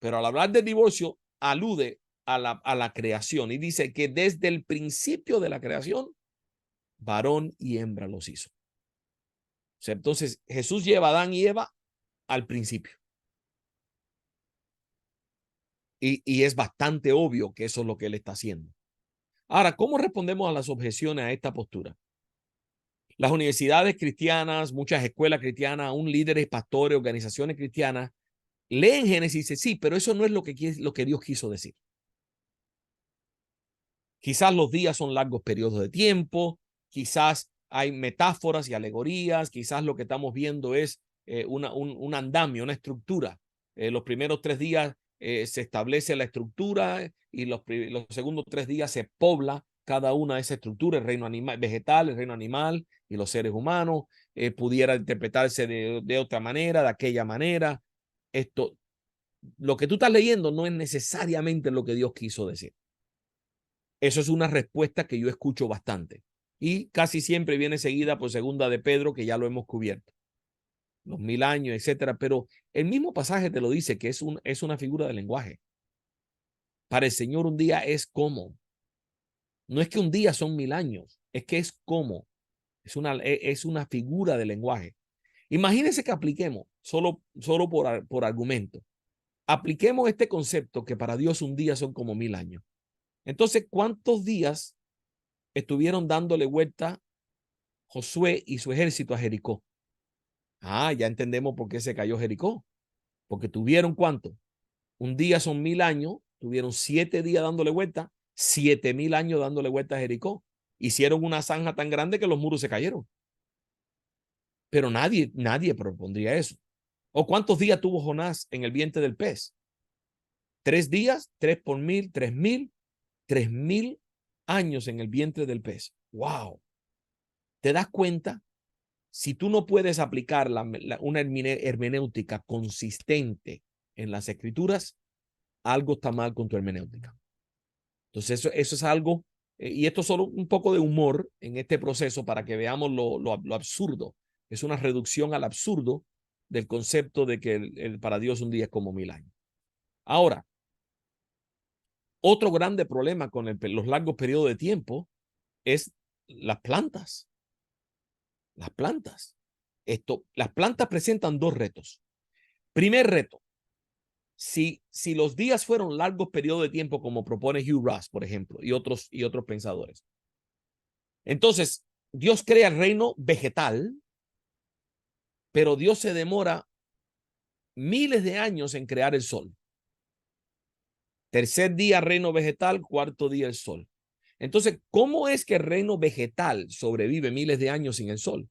pero al hablar del divorcio alude a la creación y dice que desde el principio de la creación, varón y hembra los hizo. O sea, entonces Jesús lleva a Adán y Eva al principio. Y es bastante obvio que eso es lo que él está haciendo. Ahora, ¿cómo respondemos a las objeciones a esta postura? Las universidades cristianas, muchas escuelas cristianas, aún líderes, pastores, organizaciones cristianas, leen Génesis y dicen, sí, pero eso no es lo que Dios quiso decir. Quizás los días son largos periodos de tiempo, quizás hay metáforas y alegorías, quizás lo que estamos viendo es un andamio, una estructura. Los primeros 3 días se establece la estructura y los segundos 3 días se pobla cada una de esas estructuras, el reino animal, vegetal, el reino animal y los seres humanos, pudiera interpretarse de otra manera, de aquella manera. Esto, lo que tú estás leyendo no es necesariamente lo que Dios quiso decir. Eso es una respuesta que yo escucho bastante. Y casi siempre viene seguida por segunda de Pedro, que ya lo hemos cubierto. Los 1000 años, etcétera. Pero el mismo pasaje te lo dice, que es una figura de lenguaje. Para el Señor un día es como. No es que un día son 1000 años, es que es como. Es una figura de lenguaje. Imagínense que apliquemos, solo por argumento, apliquemos este concepto que para Dios un día son como 1000 años. Entonces, ¿cuántos días estuvieron dándole vuelta Josué y su ejército a Jericó? Ah, ya entendemos por qué se cayó Jericó. Porque tuvieron ¿cuánto? Un día son 1000 años, tuvieron 7 días dándole vuelta, 7000 años dándole vuelta a Jericó. Hicieron una zanja tan grande que los muros se cayeron. Pero nadie propondría eso. ¿O cuántos días tuvo Jonás en el vientre del pez? 3 días, 3 por 1000, 3000 años en el vientre del pez. ¡Wow! ¿Te das cuenta? Si tú no puedes aplicar una hermenéutica consistente en las escrituras, algo está mal con tu hermenéutica. Entonces, eso es algo, y esto es solo un poco de humor en este proceso para que veamos lo absurdo. Es una reducción al absurdo del concepto de que para Dios un día es como 1000 años. Ahora, otro grande problema con los largos periodos de tiempo es las plantas. Las plantas. Las plantas presentan dos retos. Primer reto, si los días fueron largos periodos de tiempo, como propone Hugh Ross, por ejemplo, y otros pensadores, entonces Dios crea el reino vegetal, pero Dios se demora miles de años en crear el sol. Tercer día reino vegetal, cuarto día el sol. Entonces, ¿cómo es que el reino vegetal sobrevive miles de años sin el sol?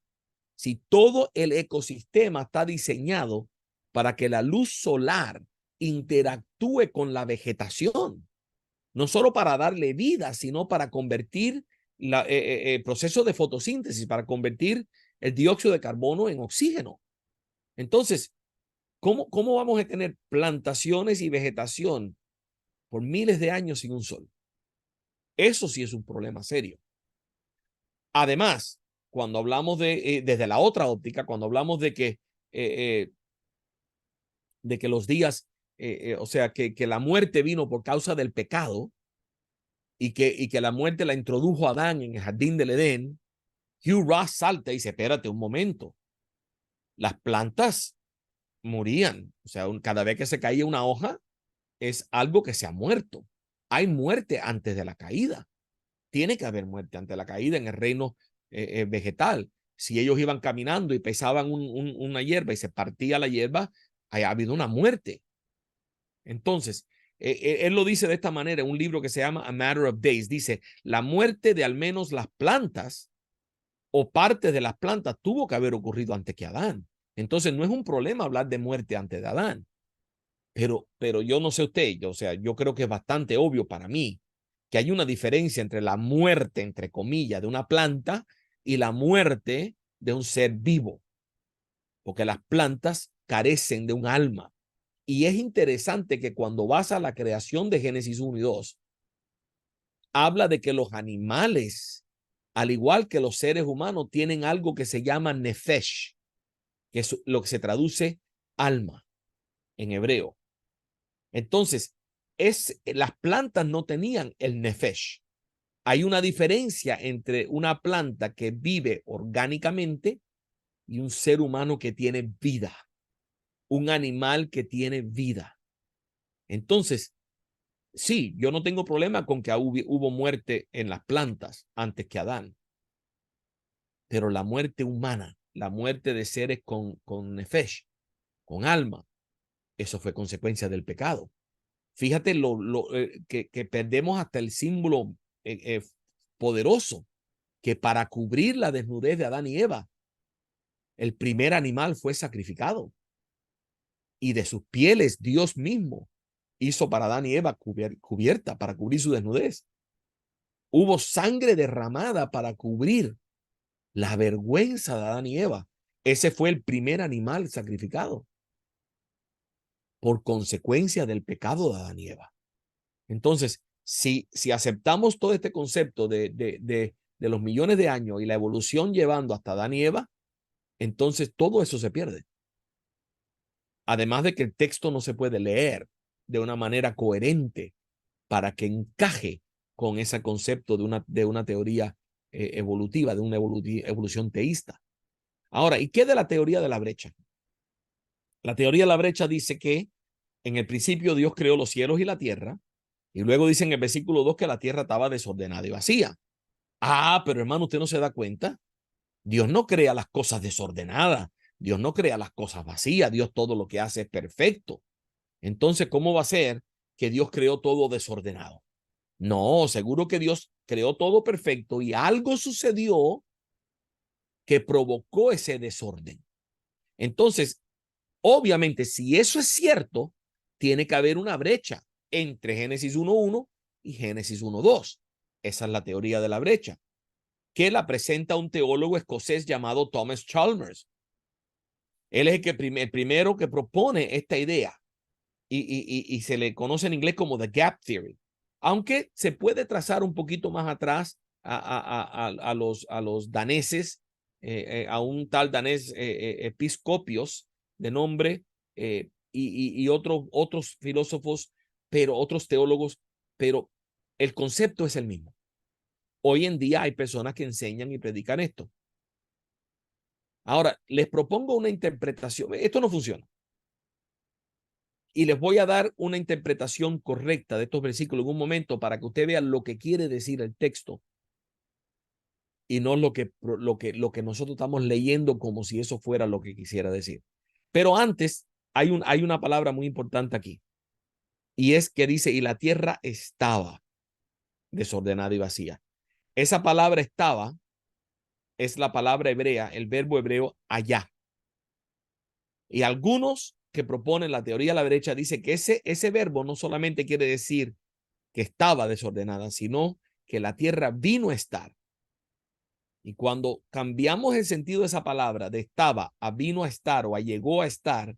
Si todo el ecosistema está diseñado para que la luz solar interactúe con la vegetación, no solo para darle vida, sino para convertir el proceso de fotosíntesis, para convertir el dióxido de carbono en oxígeno. Entonces, ¿cómo vamos a tener plantaciones y vegetación por miles de años sin un sol? Eso sí es un problema serio. Además, cuando hablamos desde la otra óptica, cuando hablamos de que los días, o sea, que la muerte vino por causa del pecado y que la muerte la introdujo a Adán en el jardín del Edén, Hugh Ross salta y dice, espérate un momento, las plantas morían, o sea, cada vez que se caía una hoja es algo que se ha muerto. Hay muerte antes de la caída. Tiene que haber muerte antes de la caída en el reino vegetal. Si ellos iban caminando y pesaban una hierba y se partía la hierba, ha habido una muerte. Entonces, él lo dice de esta manera en un libro que se llama A Matter of Days. Dice, la muerte de al menos las plantas o parte de las plantas tuvo que haber ocurrido antes que Adán. Entonces, no es un problema hablar de muerte antes de Adán. Pero yo no sé usted, o sea, yo creo que es bastante obvio para mí que hay una diferencia entre la muerte, entre comillas, de una planta y la muerte de un ser vivo, porque las plantas carecen de un alma. Y es interesante que cuando vas a la creación de Génesis 1 y 2, habla de que los animales, al igual que los seres humanos, tienen algo que se llama nefesh, que es lo que se traduce alma en hebreo. Entonces, las plantas no tenían el nefesh. Hay una diferencia entre una planta que vive orgánicamente y un ser humano que tiene vida, un animal que tiene vida. Entonces, sí, yo no tengo problema con que hubo muerte en las plantas antes que Adán, pero la muerte humana, la muerte de seres con nefesh, con alma, eso fue consecuencia del pecado. Fíjate que perdemos hasta el símbolo poderoso, que para cubrir la desnudez de Adán y Eva, el primer animal fue sacrificado y de sus pieles Dios mismo hizo para Adán y Eva cubierta para cubrir su desnudez. Hubo sangre derramada para cubrir la vergüenza de Adán y Eva. Ese fue el primer animal sacrificado por consecuencia del pecado de Adán y Eva. Entonces, si aceptamos todo este concepto de los millones de años y la evolución llevando hasta Adán y Eva, entonces todo eso se pierde. Además de que el texto no se puede leer de una manera coherente para que encaje con ese concepto de una teoría evolutiva, de una evolución teísta. Ahora, ¿y qué de la teoría de la brecha? La teoría de la brecha dice que en el principio Dios creó los cielos y la tierra, y luego dice en el versículo 2 que la tierra estaba desordenada y vacía. Ah, pero hermano, usted no se da cuenta. Dios no crea las cosas desordenadas. Dios no crea las cosas vacías. Dios todo lo que hace es perfecto. Entonces, ¿cómo va a ser que Dios creó todo desordenado? No, seguro que Dios creó todo perfecto y algo sucedió que provocó ese desorden. Entonces, obviamente, si eso es cierto, tiene que haber una brecha entre Génesis 1.1 y Génesis 1.2. Esa es la teoría de la brecha, que la presenta un teólogo escocés llamado Thomas Chalmers. Él es el primero que propone esta idea y se le conoce en inglés como The Gap Theory. Aunque se puede trazar un poquito más atrás a los daneses, a un tal danés Episcopios de nombre y otros filósofos, pero otros teólogos, pero el concepto es el mismo. Hoy en día hay personas que enseñan y predican esto. Ahora, les propongo una interpretación. Esto no funciona. Y les voy a dar una interpretación correcta de estos versículos en un momento para que usted vea lo que quiere decir el texto y no lo que nosotros estamos leyendo como si eso fuera lo que quisiera decir. Pero antes hay una palabra muy importante aquí y es que dice, y la tierra estaba desordenada y vacía. Esa palabra estaba es la palabra hebrea, el verbo hebreo allá. Y algunos que proponen la teoría de la derecha dicen que ese verbo no solamente quiere decir que estaba desordenada, sino que la tierra vino a estar. Y cuando cambiamos el sentido de esa palabra, de estaba a vino a estar o a llegó a estar,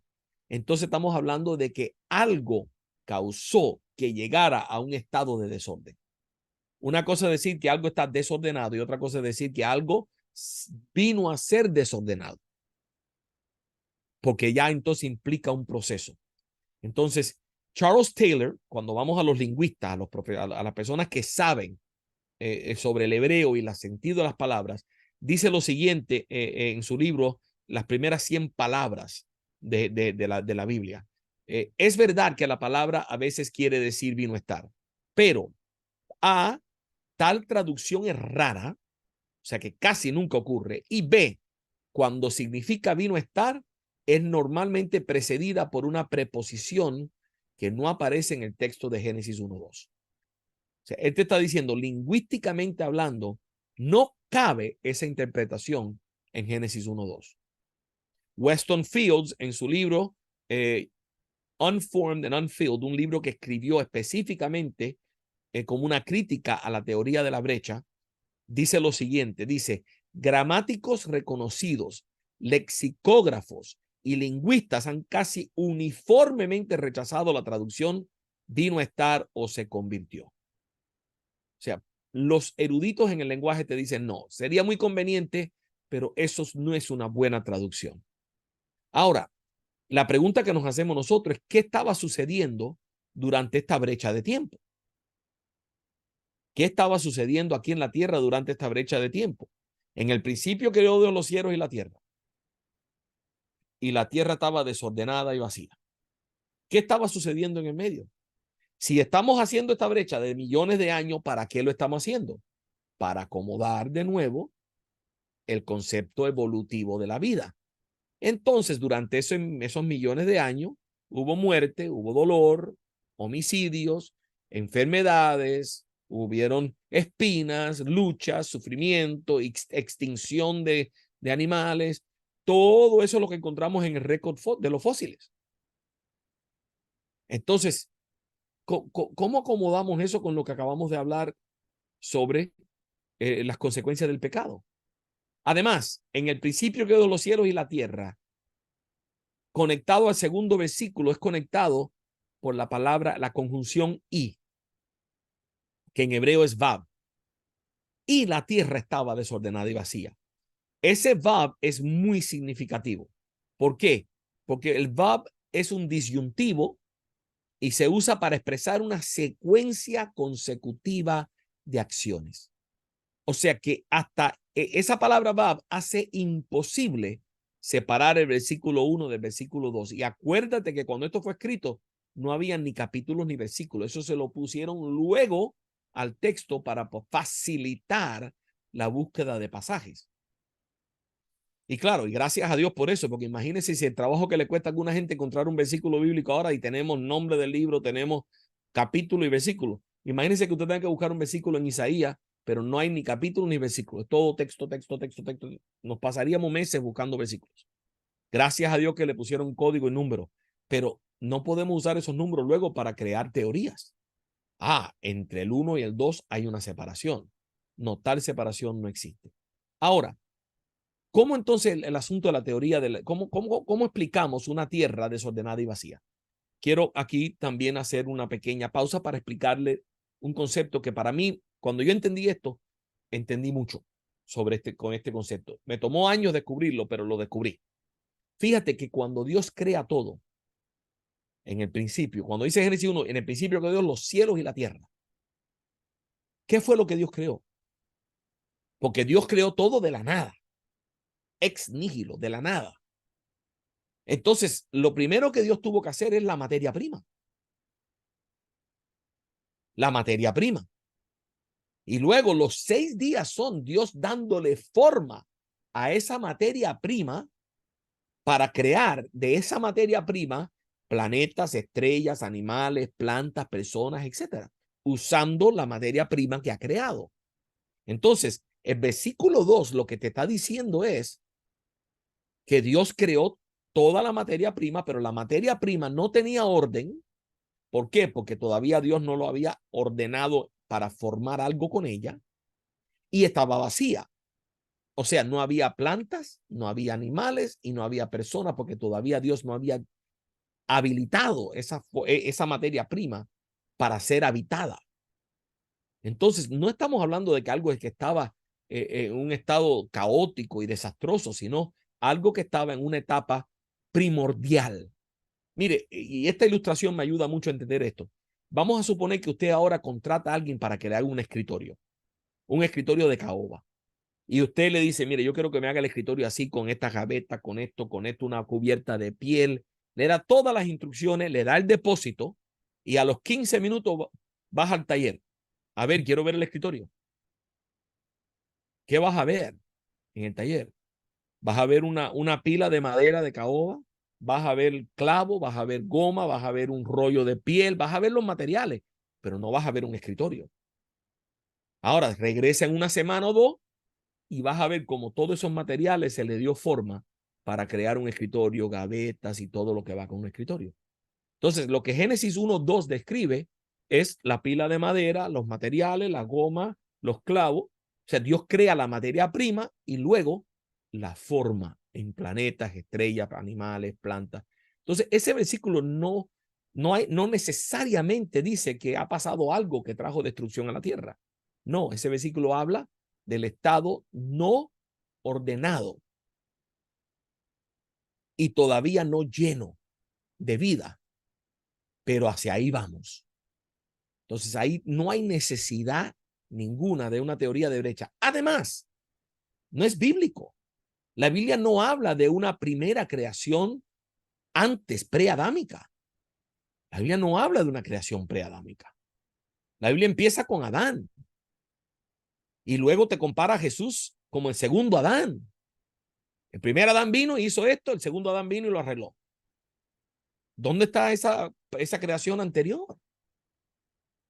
entonces estamos hablando de que algo causó que llegara a un estado de desorden. Una cosa es decir que algo está desordenado y otra cosa es decir que algo vino a ser desordenado. Porque ya entonces implica un proceso. Entonces, Charles Taylor, cuando vamos a los lingüistas, a las personas que saben sobre el hebreo y el sentido de las palabras, dice lo siguiente en su libro, las primeras 100 palabras de la Biblia. Es verdad que la palabra a veces quiere decir vino a estar, pero A, tal traducción es rara, o sea que casi nunca ocurre, y B, cuando significa vino a estar, es normalmente precedida por una preposición que no aparece en el texto de Génesis 1.2. O sea, él te está diciendo, lingüísticamente hablando, no cabe esa interpretación en Génesis 1.2. Weston Fields, en su libro Unformed and Unfilled, un libro que escribió específicamente como una crítica a la teoría de la brecha, dice lo siguiente, dice, gramáticos reconocidos, lexicógrafos y lingüistas han casi uniformemente rechazado la traducción vino a estar o se convirtió. O sea, los eruditos en el lenguaje te dicen, no, sería muy conveniente, pero eso no es una buena traducción. Ahora, la pregunta que nos hacemos nosotros es, ¿qué estaba sucediendo durante esta brecha de tiempo? ¿Qué estaba sucediendo aquí en la tierra durante esta brecha de tiempo? En el principio creó Dios los cielos y la tierra. Y la tierra estaba desordenada y vacía. ¿Qué estaba sucediendo en el medio? Si estamos haciendo esta brecha de millones de años, ¿para qué lo estamos haciendo? Para acomodar de nuevo el concepto evolutivo de la vida. Entonces, durante esos millones de años, hubo muerte, hubo dolor, homicidios, enfermedades, hubieron espinas, luchas, sufrimiento, extinción de animales. Todo eso es lo que encontramos en el récord de los fósiles. Entonces, ¿cómo acomodamos eso con lo que acabamos de hablar sobre las consecuencias del pecado. Además, en el principio creó los cielos y la tierra, conectado al segundo versículo, es conectado por la palabra, la conjunción y, que en hebreo es vav. Y la tierra estaba desordenada y vacía. Ese vav es muy significativo. ¿Por qué? Porque el vav es un disyuntivo y se usa para expresar una secuencia consecutiva de acciones. O sea que hasta esa palabra vav hace imposible separar el versículo 1 del versículo 2. Y acuérdate que cuando esto fue escrito, no había ni capítulos ni versículos. Eso se lo pusieron luego al texto para facilitar la búsqueda de pasajes. Y claro, y gracias a Dios por eso, porque imagínense si el trabajo que le cuesta a alguna gente encontrar un versículo bíblico ahora y tenemos nombre del libro, tenemos capítulo y versículo. Imagínense que usted tenga que buscar un versículo en Isaías, pero no hay ni capítulo ni versículo. Es todo texto, texto, texto, texto. Nos pasaríamos meses buscando versículos. Gracias a Dios que le pusieron código y número, pero no podemos usar esos números luego para crear teorías. Entre el 1 y el 2 hay una separación. No, tal separación no existe. Ahora, ¿cómo entonces el asunto de la teoría, cómo explicamos una tierra desordenada y vacía? Quiero aquí también hacer una pequeña pausa para explicarle un concepto que para mí, cuando yo entendí esto, entendí mucho con este concepto. Me tomó años descubrirlo, pero lo descubrí. Fíjate que cuando Dios crea todo, en el principio, cuando dice Génesis 1, en el principio creó Dios los cielos y la tierra. ¿Qué fue lo que Dios creó? Porque Dios creó todo de la nada. Ex nihilo, de la nada. Entonces, lo primero que Dios tuvo que hacer es la materia prima. La materia prima. Y luego los 6 días son Dios dándole forma a esa materia prima para crear de esa materia prima planetas, estrellas, animales, plantas, personas, etcétera, usando la materia prima que ha creado. Entonces, el versículo 2 lo que te está diciendo es que Dios creó toda la materia prima, pero la materia prima no tenía orden. ¿Por qué? Porque todavía Dios no lo había ordenado para formar algo con ella y estaba vacía. O sea, no había plantas, no había animales y no había personas porque todavía Dios no había habilitado esa materia prima para ser habitada. Entonces, no estamos hablando de que algo es que estaba en un estado caótico y desastroso, sino algo que estaba en una etapa primordial. Mire, y esta ilustración me ayuda mucho a entender esto. Vamos a suponer que usted ahora contrata a alguien para que le haga un escritorio de caoba. Y usted le dice, mire, yo quiero que me haga el escritorio así, con esta gaveta, con esto, una cubierta de piel. Le da todas las instrucciones, le da el depósito y a los 15 minutos vas al taller. A ver, quiero ver el escritorio. ¿Qué vas a ver en el taller? Vas a ver una pila de madera de caoba, vas a ver clavo, vas a ver goma, vas a ver un rollo de piel, vas a ver los materiales, pero no vas a ver un escritorio. Ahora, regresa en una semana o 2 y vas a ver cómo todos esos materiales se le dio forma para crear un escritorio, gavetas y todo lo que va con un escritorio. Entonces, lo que Génesis 1:2 describe es la pila de madera, los materiales, la goma, los clavos. O sea, Dios crea la materia prima y luego la forma en planetas, estrellas, animales, plantas. Entonces, ese versículo no necesariamente dice que ha pasado algo que trajo destrucción a la tierra. No, ese versículo habla del estado no ordenado y todavía no lleno de vida, pero hacia ahí vamos. Entonces ahí no hay necesidad ninguna de una teoría de brecha. Además, no es bíblico. La Biblia no habla de una primera creación antes preadámica. La Biblia no habla de una creación preadámica. La Biblia empieza con Adán y luego te compara a Jesús como el segundo Adán. El primer Adán vino y hizo esto, el segundo Adán vino y lo arregló. ¿Dónde está esa creación anterior?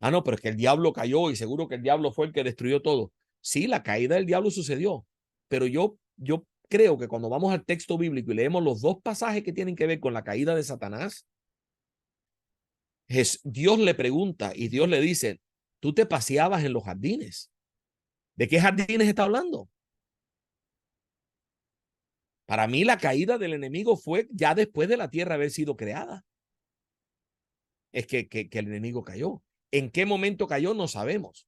No, pero es que el diablo cayó y seguro que el diablo fue el que destruyó todo. Sí, la caída del diablo sucedió, pero yo creo que cuando vamos al texto bíblico y leemos los 2 pasajes que tienen que ver con la caída de Satanás, Dios le pregunta y Dios le dice, tú te paseabas en los jardines. ¿De qué jardines está hablando? Para mí la caída del enemigo fue ya después de la tierra haber sido creada. Es que el enemigo cayó. ¿En qué momento cayó? No sabemos.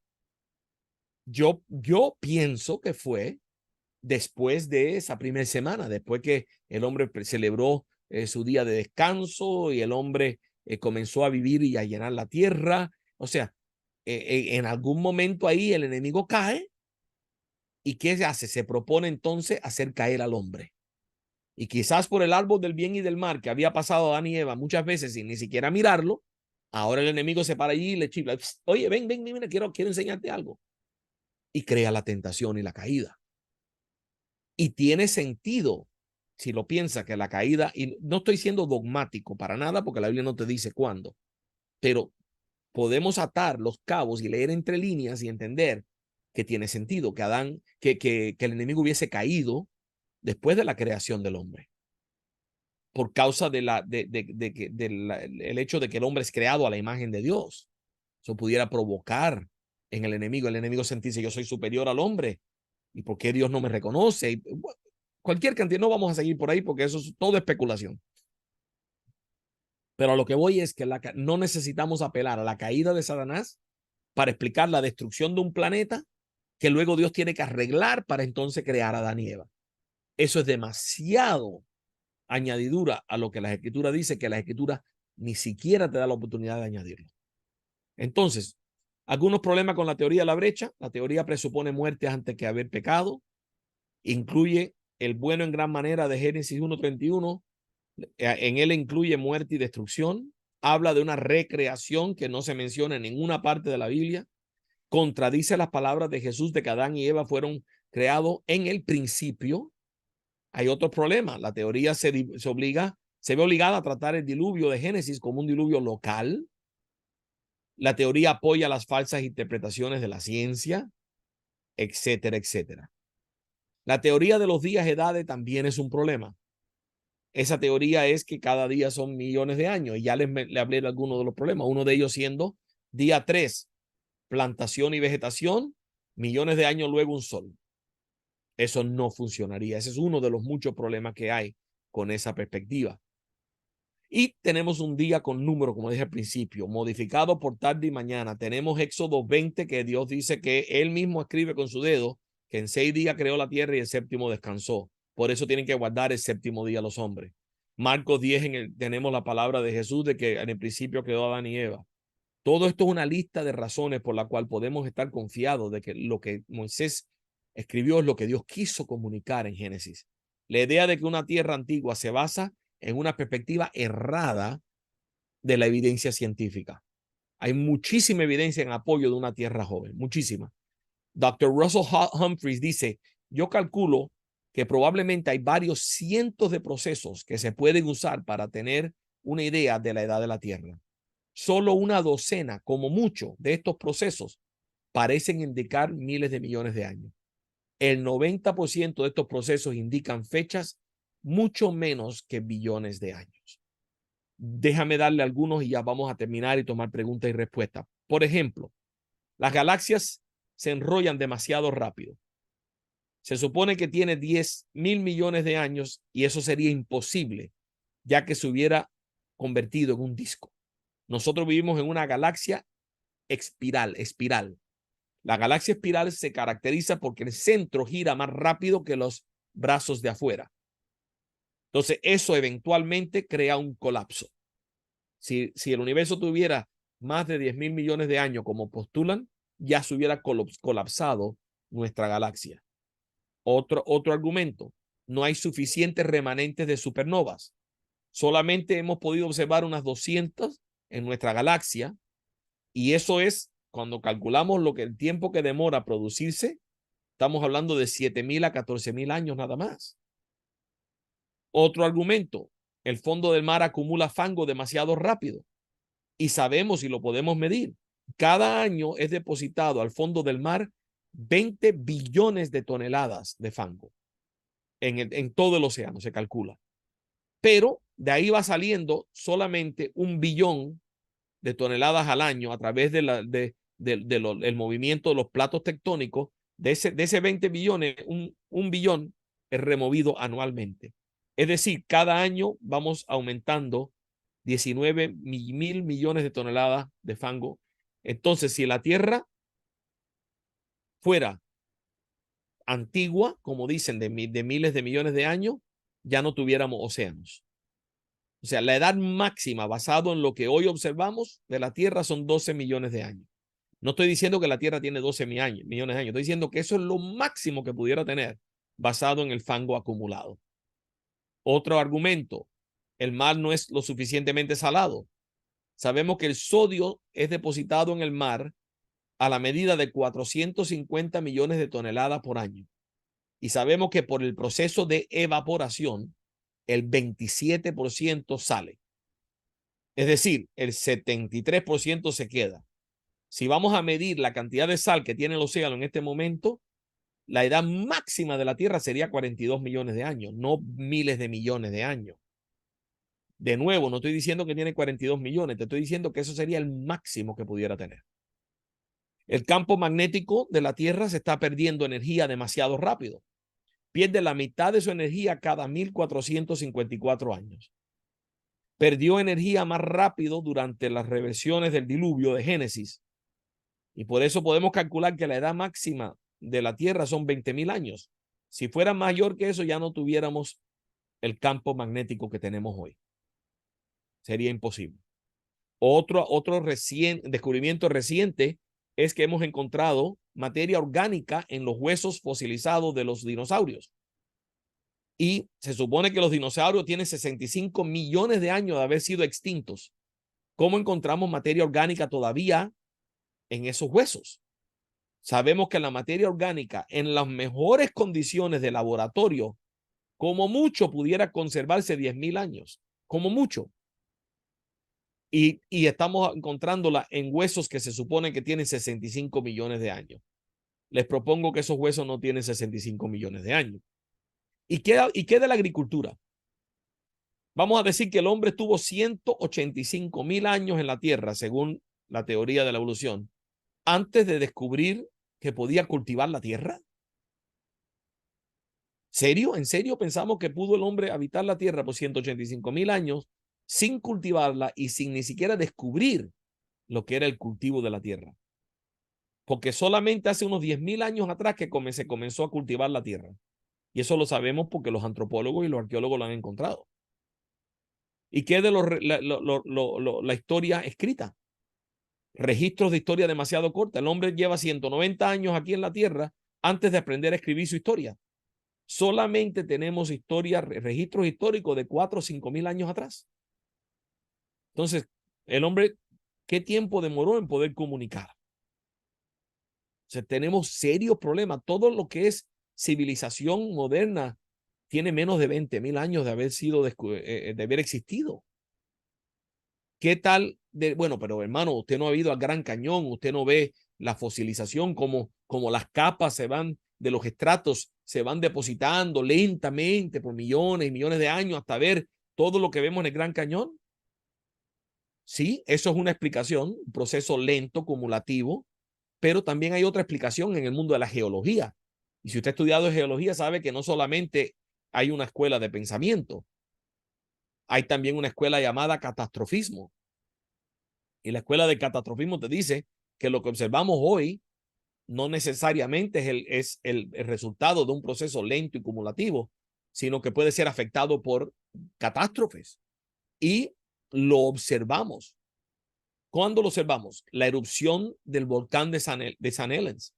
Yo pienso que fue después de esa primera semana, después que el hombre celebró su día de descanso y el hombre comenzó a vivir y a llenar la tierra. O sea, en algún momento ahí el enemigo cae. ¿Y qué hace? Se propone entonces hacer caer al hombre. Y quizás por el árbol del bien y del mal que había pasado Adán y Eva muchas veces sin ni siquiera mirarlo, ahora el enemigo se para allí y le chifla. Oye, ven, mira, quiero enseñarte algo. Y crea la tentación y la caída. Y tiene sentido si lo piensa que la caída, y no estoy siendo dogmático para nada porque la Biblia no te dice cuándo, pero podemos atar los cabos y leer entre líneas y entender que tiene sentido que Adán, que el enemigo hubiese caído después de la creación del hombre, por causa de el hecho de que el hombre es creado a la imagen de Dios. Eso pudiera provocar en el enemigo sentirse yo soy superior al hombre y por qué Dios no me reconoce. Y, cualquier cantidad, no vamos a seguir por ahí porque eso es todo especulación. Pero a lo que voy es que no necesitamos apelar a la caída de Satanás para explicar la destrucción de un planeta que luego Dios tiene que arreglar para entonces crear a Adán y Eva. Eso es demasiado añadidura a lo que la Escritura dice, que la Escritura ni siquiera te da la oportunidad de añadirlo. Entonces, algunos problemas con la teoría de la brecha. La teoría presupone muerte antes que haber pecado. Incluye el bueno en gran manera de Génesis 1:31. En él incluye muerte y destrucción. Habla de una recreación que no se menciona en ninguna parte de la Biblia. Contradice las palabras de Jesús de que Adán y Eva fueron creados en el principio. Hay otro problema. La teoría se ve obligada a tratar el diluvio de Génesis como un diluvio local. La teoría apoya las falsas interpretaciones de la ciencia, etcétera, etcétera. La teoría de los días edades también es un problema. Esa teoría es que cada día son millones de años y ya le hablé de algunos de los problemas. Uno de ellos siendo día 3, plantación y vegetación, millones de años luego un sol. Eso no funcionaría. Ese es uno de los muchos problemas que hay con esa perspectiva. Y tenemos un día con número, como dije al principio, modificado por tarde y mañana. Tenemos Éxodo 20, que Dios dice que él mismo escribe con su dedo que en 6 días creó la tierra y el séptimo descansó. Por eso tienen que guardar el séptimo día los hombres. Marcos 10, tenemos la palabra de Jesús de que en el principio creó a Adán y Eva. Todo esto es una lista de razones por la cual podemos estar confiados de que lo que Moisés escribió es lo que Dios quiso comunicar en Génesis. La idea de que una tierra antigua se basa en una perspectiva errada de la evidencia científica. Hay muchísima evidencia en apoyo de una tierra joven, muchísima. Dr. Russell Humphreys dice, yo calculo que probablemente hay varios cientos de procesos que se pueden usar para tener una idea de la edad de la tierra. Solo una docena, como mucho, de estos procesos parecen indicar miles de millones de años. El 90% de estos procesos indican fechas mucho menos que billones de años. Déjame darle algunos y ya vamos a terminar y tomar preguntas y respuestas. Por ejemplo, las galaxias se enrollan demasiado rápido. Se supone que tiene 10.000 millones de años y eso sería imposible, ya que se hubiera convertido en un disco. Nosotros vivimos en una galaxia espiral. La galaxia espiral se caracteriza porque el centro gira más rápido que los brazos de afuera. Entonces, eso eventualmente crea un colapso. Si el universo tuviera más de 10.000 millones de años, como postulan, ya se hubiera colapsado nuestra galaxia. Otro argumento, no hay suficientes remanentes de supernovas. Solamente hemos podido observar unas 200 en nuestra galaxia y eso es, cuando calculamos el tiempo que demora producirse, estamos hablando de 7.000 a 14.000 años nada más. Otro argumento, el fondo del mar acumula fango demasiado rápido y sabemos y lo podemos medir. Cada año es depositado al fondo del mar 20 billones de toneladas de fango en todo el océano, se calcula. Pero de ahí va saliendo solamente 1 billón de toneladas al año a través del movimiento de los platos tectónicos De ese 20 billones, un billón es removido anualmente. Es decir, cada año vamos aumentando 19.000 millones de toneladas de fango. Entonces, si la Tierra fuera antigua, como dicen, de miles de millones de años, ya no tuviéramos océanos. O sea, la edad máxima basado en lo que hoy observamos de la Tierra son 12 millones de años. No estoy diciendo que la Tierra tiene 12 millones de años, estoy diciendo que eso es lo máximo que pudiera tener basado en el fango acumulado. Otro argumento, el mar no es lo suficientemente salado. Sabemos que el sodio es depositado en el mar a la medida de 450 millones de toneladas por año. Y sabemos que por el proceso de evaporación, el 27% sale. Es decir, el 73% se queda. Si vamos a medir la cantidad de sal que tiene el océano en este momento, la edad máxima de la Tierra sería 42 millones de años, no miles de millones de años. De nuevo, no estoy diciendo que tiene 42 millones, te estoy diciendo que eso sería el máximo que pudiera tener. El campo magnético de la Tierra se está perdiendo energía demasiado rápido. Pierde la mitad de su energía cada 1454 años. Perdió energía más rápido durante las reversiones del diluvio de Génesis. Y por eso podemos calcular que la edad máxima de la Tierra son 20.000 años. Si fuera mayor que eso, ya no tuviéramos el campo magnético que tenemos hoy. Sería imposible. Otro descubrimiento reciente es que hemos encontrado materia orgánica en los huesos fosilizados de los dinosaurios. Y se supone que los dinosaurios tienen 65 millones de años de haber sido extintos. ¿Cómo encontramos materia orgánica todavía en esos huesos? Sabemos que la materia orgánica en las mejores condiciones de laboratorio, como mucho pudiera conservarse 10.000 años, como mucho. Y estamos encontrándola en huesos que se supone que tienen 65 millones de años. Les propongo que esos huesos no tienen 65 millones de años. ¿Y qué de la agricultura? Vamos a decir que el hombre estuvo 185.000 años en la Tierra, según la teoría de la evolución, antes de descubrir que podía cultivar la Tierra. ¿Serio? ¿En serio pensamos que pudo el hombre habitar la Tierra por 185.000 años sin cultivarla y sin ni siquiera descubrir lo que era el cultivo de la Tierra? Porque solamente hace unos 10.000 años atrás que se comenzó a cultivar la Tierra. Y eso lo sabemos porque los antropólogos y los arqueólogos lo han encontrado. ¿Y qué de la historia escrita? Registros de historia demasiado corta. El hombre lleva 190 años aquí en la Tierra antes de aprender a escribir su historia. Solamente tenemos registros históricos de 4 o 5 mil años atrás. Entonces, el hombre, ¿qué tiempo demoró en poder comunicar? O sea, tenemos serios problemas. Todo lo que es civilización moderna tiene menos de 20.000 años de haber existido. ¿Qué tal? Bueno, pero hermano, usted no ha ido al Gran Cañón, usted no ve la fosilización, como las capas de los estratos se van depositando lentamente por millones y millones de años hasta ver todo lo que vemos en el Gran Cañón. Sí, eso es una explicación, un proceso lento, acumulativo, pero también hay otra explicación en el mundo de la geología. Y si usted ha estudiado geología, sabe que no solamente hay una escuela de pensamiento, hay también una escuela llamada catastrofismo. Y la escuela de catastrofismo te dice que lo que observamos hoy no necesariamente es el resultado de un proceso lento y acumulativo, sino que puede ser afectado por catástrofes. Y lo observamos. ¿Cuándo lo observamos? La erupción del volcán de San Helens.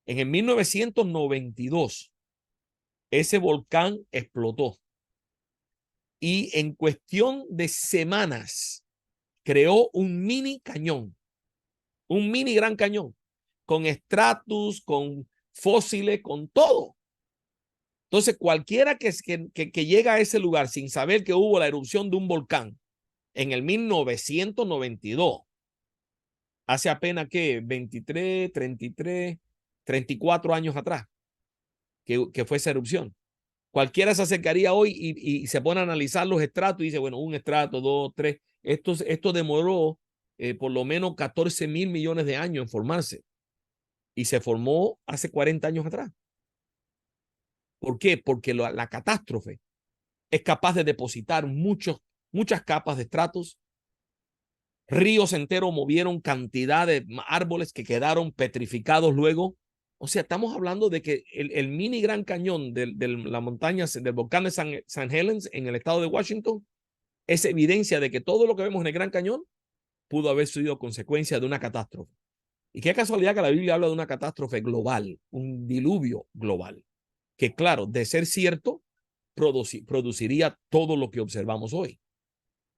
En el 1992, ese volcán explotó. Y en cuestión de semanas, creó un mini cañón, un mini gran cañón, con estratos, con fósiles, con todo. Entonces, cualquiera que llega a ese lugar sin saber que hubo la erupción de un volcán en el 1992, hace apenas que 23, 33, 34 años atrás, que fue esa erupción. Cualquiera se acercaría hoy y se pone a analizar los estratos y dice, bueno, un estrato, dos, tres. Esto demoró por lo menos 14.000 millones de años en formarse. y se formó hace 40 años atrás. ¿Por qué? Porque la catástrofe es capaz de depositar muchas capas de estratos. Ríos enteros movieron cantidad de árboles que quedaron petrificados luego. O sea, estamos hablando de que el mini Gran Cañón de la montaña del volcán de San Helens en el estado de Washington es evidencia de que todo lo que vemos en el Gran Cañón pudo haber sido consecuencia de una catástrofe. Y qué casualidad que la Biblia habla de una catástrofe global, un diluvio global, que claro, de ser cierto, produciría todo lo que observamos hoy.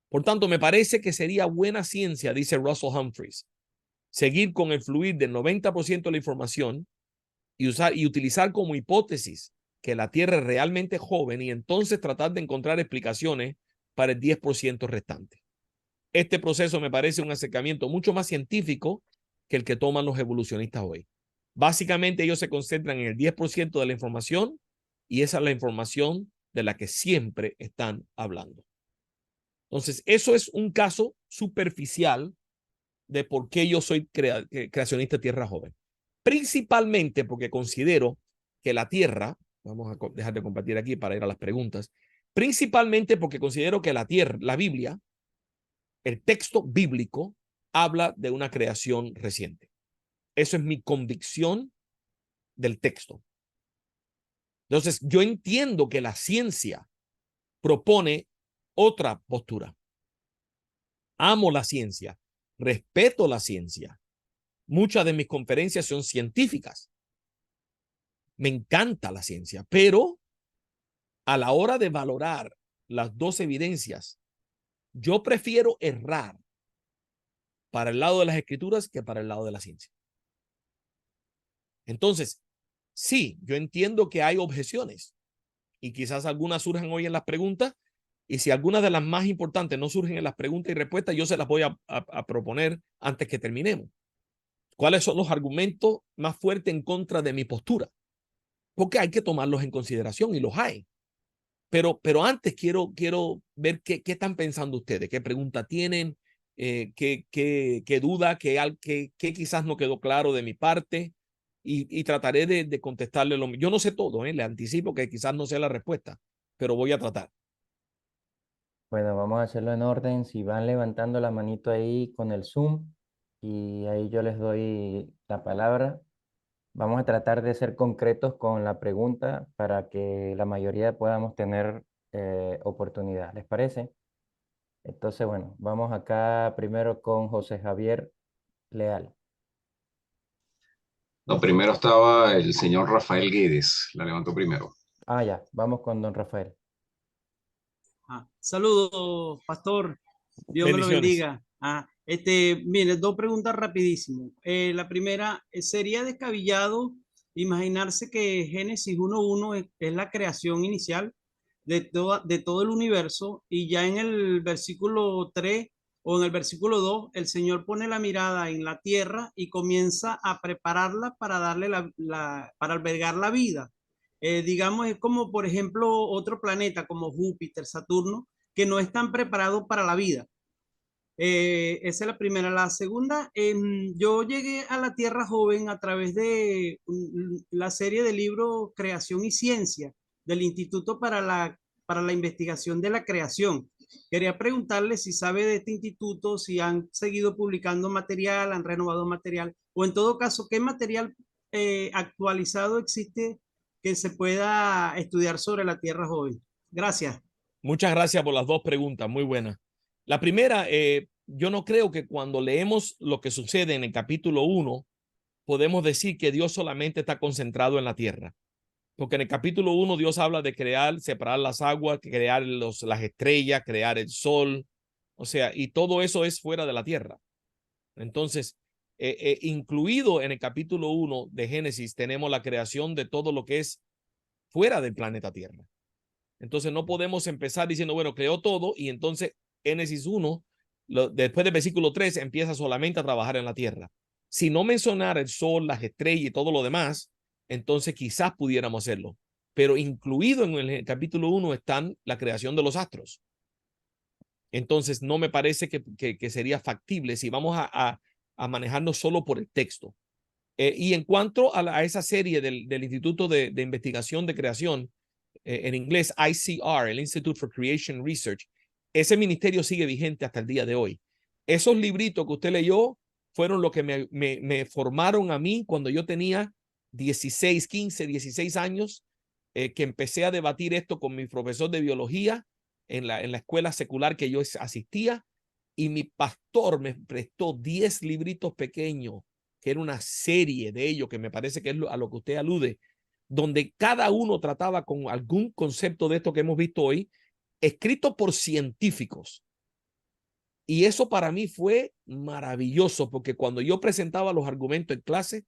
Por tanto, me parece que sería buena ciencia, dice Russell Humphreys, seguir con el fluir del 90% de la información y utilizar como hipótesis que la Tierra es realmente joven y entonces tratar de encontrar explicaciones para el 10% restante. Este proceso me parece un acercamiento mucho más científico que el que toman los evolucionistas hoy. Básicamente ellos se concentran en el 10% de la información y esa es la información de la que siempre están hablando. Entonces, eso es un caso superficial de por qué yo soy creacionista de Tierra Joven. Principalmente porque considero que la Tierra, vamos a dejar de compartir aquí para ir a las preguntas, principalmente porque considero que la Tierra, la Biblia, el texto bíblico, habla de una creación reciente. Eso es mi convicción del texto. Entonces, yo entiendo que la ciencia propone otra postura. Amo la ciencia, respeto la ciencia. Muchas de mis conferencias son científicas. Me encanta la ciencia, pero a la hora de valorar las dos evidencias, yo prefiero errar para el lado de las escrituras que para el lado de la ciencia. Entonces, sí, yo entiendo que hay objeciones y quizás algunas surjan hoy en las preguntas, y si algunas de las más importantes no surgen en las preguntas y respuestas, yo se las voy a proponer antes que terminemos. ¿Cuáles son los argumentos más fuertes en contra de mi postura? Porque hay que tomarlos en consideración y los hay. Pero antes quiero ver qué están pensando ustedes, qué pregunta tienen, qué duda, qué quizás no quedó claro de mi parte, y trataré de contestarle lo mismo. Yo no sé todo, le anticipo que quizás no sé la respuesta, pero voy a tratar. Bueno, vamos a hacerlo en orden. Si van levantando la manito ahí con el Zoom y ahí yo les doy la palabra. Vamos a tratar de ser concretos con la pregunta para que la mayoría podamos tener oportunidad. ¿Les parece? Entonces, bueno, vamos acá primero con José Javier Leal. No, primero estaba el señor Rafael Guedes, la levantó primero. Ah, ya, vamos con don Rafael. Saludos, pastor. Dios me lo Bendiciones. bendiga. Mire, dos preguntas rapidísimo. La primera, ¿sería descabellado imaginarse que Génesis 1.1 es la creación inicial de todo el universo y ya en el versículo 3 o en el versículo 2 el Señor pone la mirada en la tierra y comienza a prepararla para darle para albergar la vida? Digamos, es como, por ejemplo, otro planeta como Júpiter, Saturno, que no están preparados para la vida. Esa es la primera. La segunda, yo llegué a la Tierra joven a través de la serie de libros Creación y Ciencia del Instituto para la Investigación de la Creación. Quería preguntarle si sabe de este instituto, si han seguido publicando material, han renovado material, o en todo caso, ¿qué material actualizado existe que se pueda estudiar sobre la Tierra joven? Gracias. Muchas gracias por las dos preguntas, muy buenas. La primera, yo no creo que cuando leemos lo que sucede en el capítulo 1, podemos decir que Dios solamente está concentrado en la tierra. Porque en el capítulo 1 Dios habla de crear, separar las aguas, crear las estrellas, crear el sol. O sea, y todo eso es fuera de la tierra. Entonces, incluido en el capítulo 1 de Génesis, tenemos la creación de todo lo que es fuera del planeta Tierra. Entonces, no podemos empezar diciendo, bueno, creó todo y entonces Génesis 1, después del versículo 3, empieza solamente a trabajar en la tierra. Si no mencionar el sol, las estrellas y todo lo demás, entonces quizás pudiéramos hacerlo. Pero incluido en el capítulo 1 están la creación de los astros. Entonces, no me parece que sería factible si vamos a manejarnos solo por el texto. Y en cuanto a esa serie del Instituto de Investigación de Creación, en inglés ICR, el Institute for Creation Research, ese ministerio sigue vigente hasta el día de hoy. Esos libritos que usted leyó fueron lo que me formaron a mí cuando yo tenía 16, 15, 16 años, que empecé a debatir esto con mi profesor de biología en la escuela secular que yo asistía, y mi pastor me prestó 10 libritos pequeños, que era una serie de ellos, que me parece que es a lo que usted alude, donde cada uno trataba con algún concepto de esto que hemos visto hoy, escrito por científicos. Y eso para mí fue maravilloso, porque cuando yo presentaba los argumentos en clase,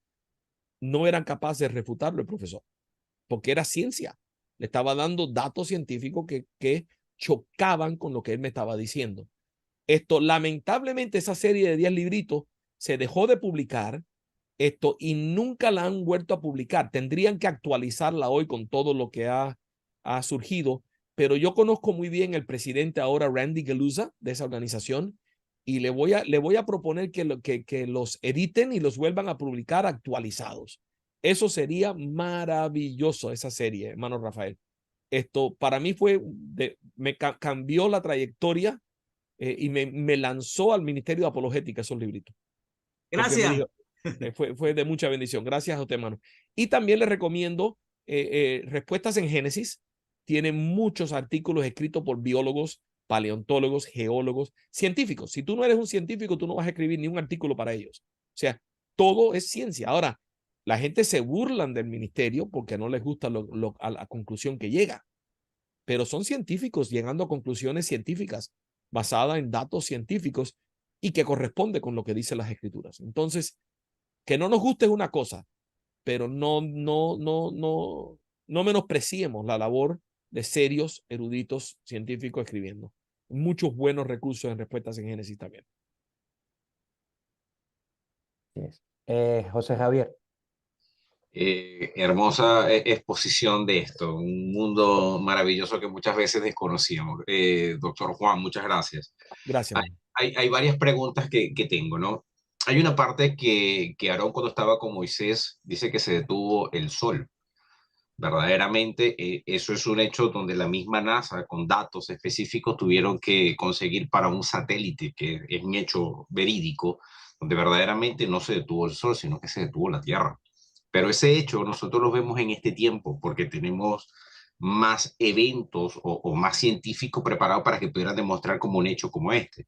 no eran capaces de refutarlo el profesor, porque era ciencia. Le estaba dando datos científicos que chocaban con lo que él me estaba diciendo. Esto, lamentablemente, esa serie de 10 libritos se dejó de publicar, y nunca la han vuelto a publicar. Tendrían que actualizarla hoy con todo lo que ha surgido, pero yo conozco muy bien el presidente ahora, Randy Geluza, de esa organización, y le voy a proponer que los editen y los vuelvan a publicar actualizados. Eso sería maravilloso, esa serie, hermano Rafael. Esto para mí me cambió la trayectoria, y me lanzó al Ministerio de Apologética esos libritos. Gracias. Fue de mucha bendición. Gracias a usted, hermano. Y también le recomiendo Respuestas en Génesis. Tiene muchos artículos escritos por biólogos, paleontólogos, geólogos, científicos. Si tú no eres un científico, tú no vas a escribir ni un artículo para ellos. O sea, todo es ciencia. Ahora, la gente se burlan del ministerio porque no les gusta a la conclusión que llega. Pero son científicos llegando a conclusiones científicas basadas en datos científicos y que corresponde con lo que dicen las escrituras. Entonces, que no nos guste es una cosa, pero no menospreciemos la labor de serios eruditos científicos escribiendo. Muchos buenos recursos en Respuestas en Génesis también. Yes. José Javier. Hermosa exposición de esto, un mundo maravilloso que muchas veces desconocíamos. Doctor Juan, muchas gracias. Gracias. Hay varias preguntas que tengo, ¿no? Hay una parte que Aarón, cuando estaba con Moisés, dice que se detuvo el sol. Verdaderamente, eso es un hecho donde la misma NASA, con datos específicos, tuvieron que conseguir para un satélite, que es un hecho verídico, donde verdaderamente no se detuvo el sol, sino que se detuvo la Tierra. Pero ese hecho nosotros lo vemos en este tiempo porque tenemos más eventos o más científicos preparados para que pudieran demostrar como un hecho como este.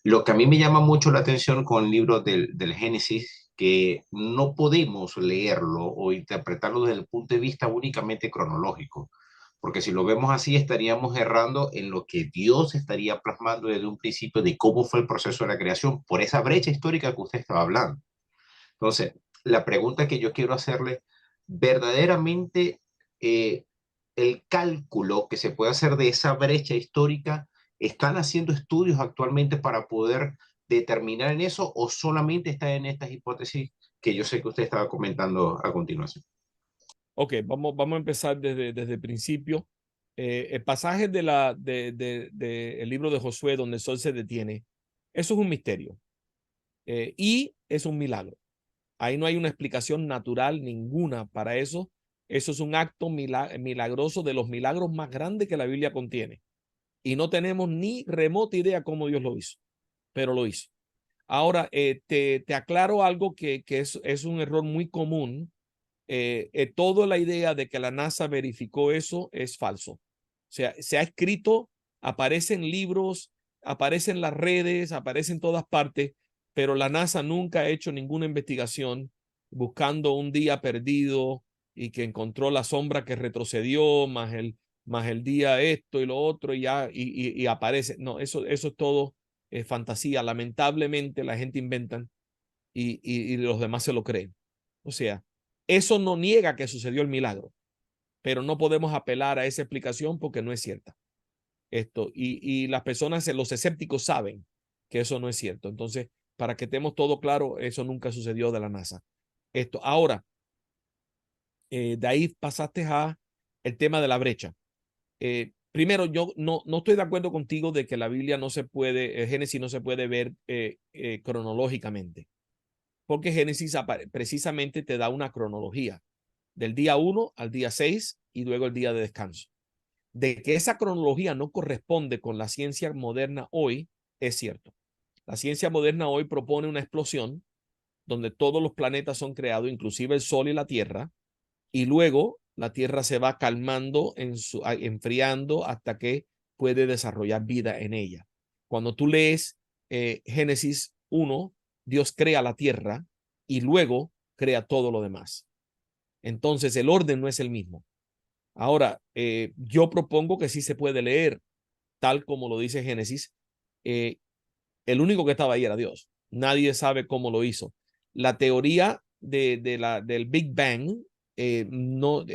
Lo que a mí me llama mucho la atención con el libro del Génesis, que no podemos leerlo o interpretarlo desde el punto de vista únicamente cronológico, porque si lo vemos así estaríamos errando en lo que Dios estaría plasmando desde un principio de cómo fue el proceso de la creación, por esa brecha histórica que usted estaba hablando. Entonces, la pregunta que yo quiero hacerle, verdaderamente el cálculo que se puede hacer de esa brecha histórica, ¿están haciendo estudios actualmente para poder determinar en eso o solamente está en estas hipótesis que yo sé que usted estaba comentando a continuación? Ok, vamos a empezar desde el principio. El pasaje el libro de Josué donde el sol se detiene, eso es un misterio, y es un milagro. Ahí no hay una explicación natural ninguna para eso. Eso es un acto milagroso, de los milagros más grandes que la Biblia contiene. Y no tenemos ni remota idea cómo Dios lo hizo, pero lo hizo. Ahora, te aclaro algo que es un error muy común. Toda la idea de que la NASA verificó eso es falso. O sea, se ha escrito, aparece en libros, aparece en las redes, aparece en todas partes, pero la NASA nunca ha hecho ninguna investigación buscando un día perdido y que encontró la sombra que retrocedió, más el día esto y lo otro, y aparece. No, eso es todo fantasía. Lamentablemente la gente inventan y los demás se lo creen. O sea, eso no niega que sucedió el milagro, pero no podemos apelar a esa explicación porque no es cierta. Y las personas, los escépticos, saben que eso no es cierto. Entonces, para que estemos todo claro, eso nunca sucedió de la NASA. Ahora, de ahí pasaste a el tema de la brecha. Primero, yo no estoy de acuerdo contigo de que la Biblia no se puede, Génesis no se puede ver cronológicamente. porque Génesis precisamente te da una cronología del día 1 al día 6 y luego el día de descanso. De que esa cronología no corresponde con la ciencia moderna hoy, es cierto. La ciencia moderna hoy propone una explosión donde todos los planetas son creados, inclusive el Sol y la Tierra, y luego la Tierra se va calmando, enfriando hasta que puede desarrollar vida en ella. Cuando tú lees Génesis 1, Dios crea la Tierra y luego crea todo lo demás. Entonces el orden no es el mismo. Ahora, yo propongo que sí se puede leer tal como lo dice Génesis. El único que estaba ahí era Dios. Nadie sabe cómo lo hizo. La teoría del Big Bang no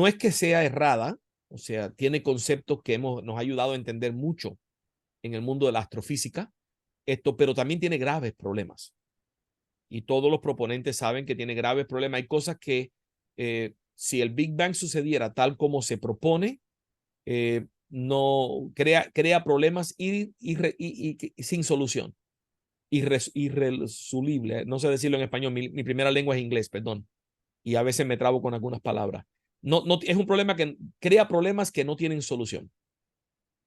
es que sea errada, o sea, tiene conceptos que nos ha ayudado a entender mucho en el mundo de la astrofísica, pero también tiene graves problemas. Y todos los proponentes saben que tiene graves problemas. Hay cosas que si el Big Bang sucediera tal como se propone, no crea problemas y sin solución, irresoluble. No sé decirlo en español, mi primera lengua es inglés, perdón, y a veces me trabo con algunas palabras. No, es un problema que crea problemas que no tienen solución.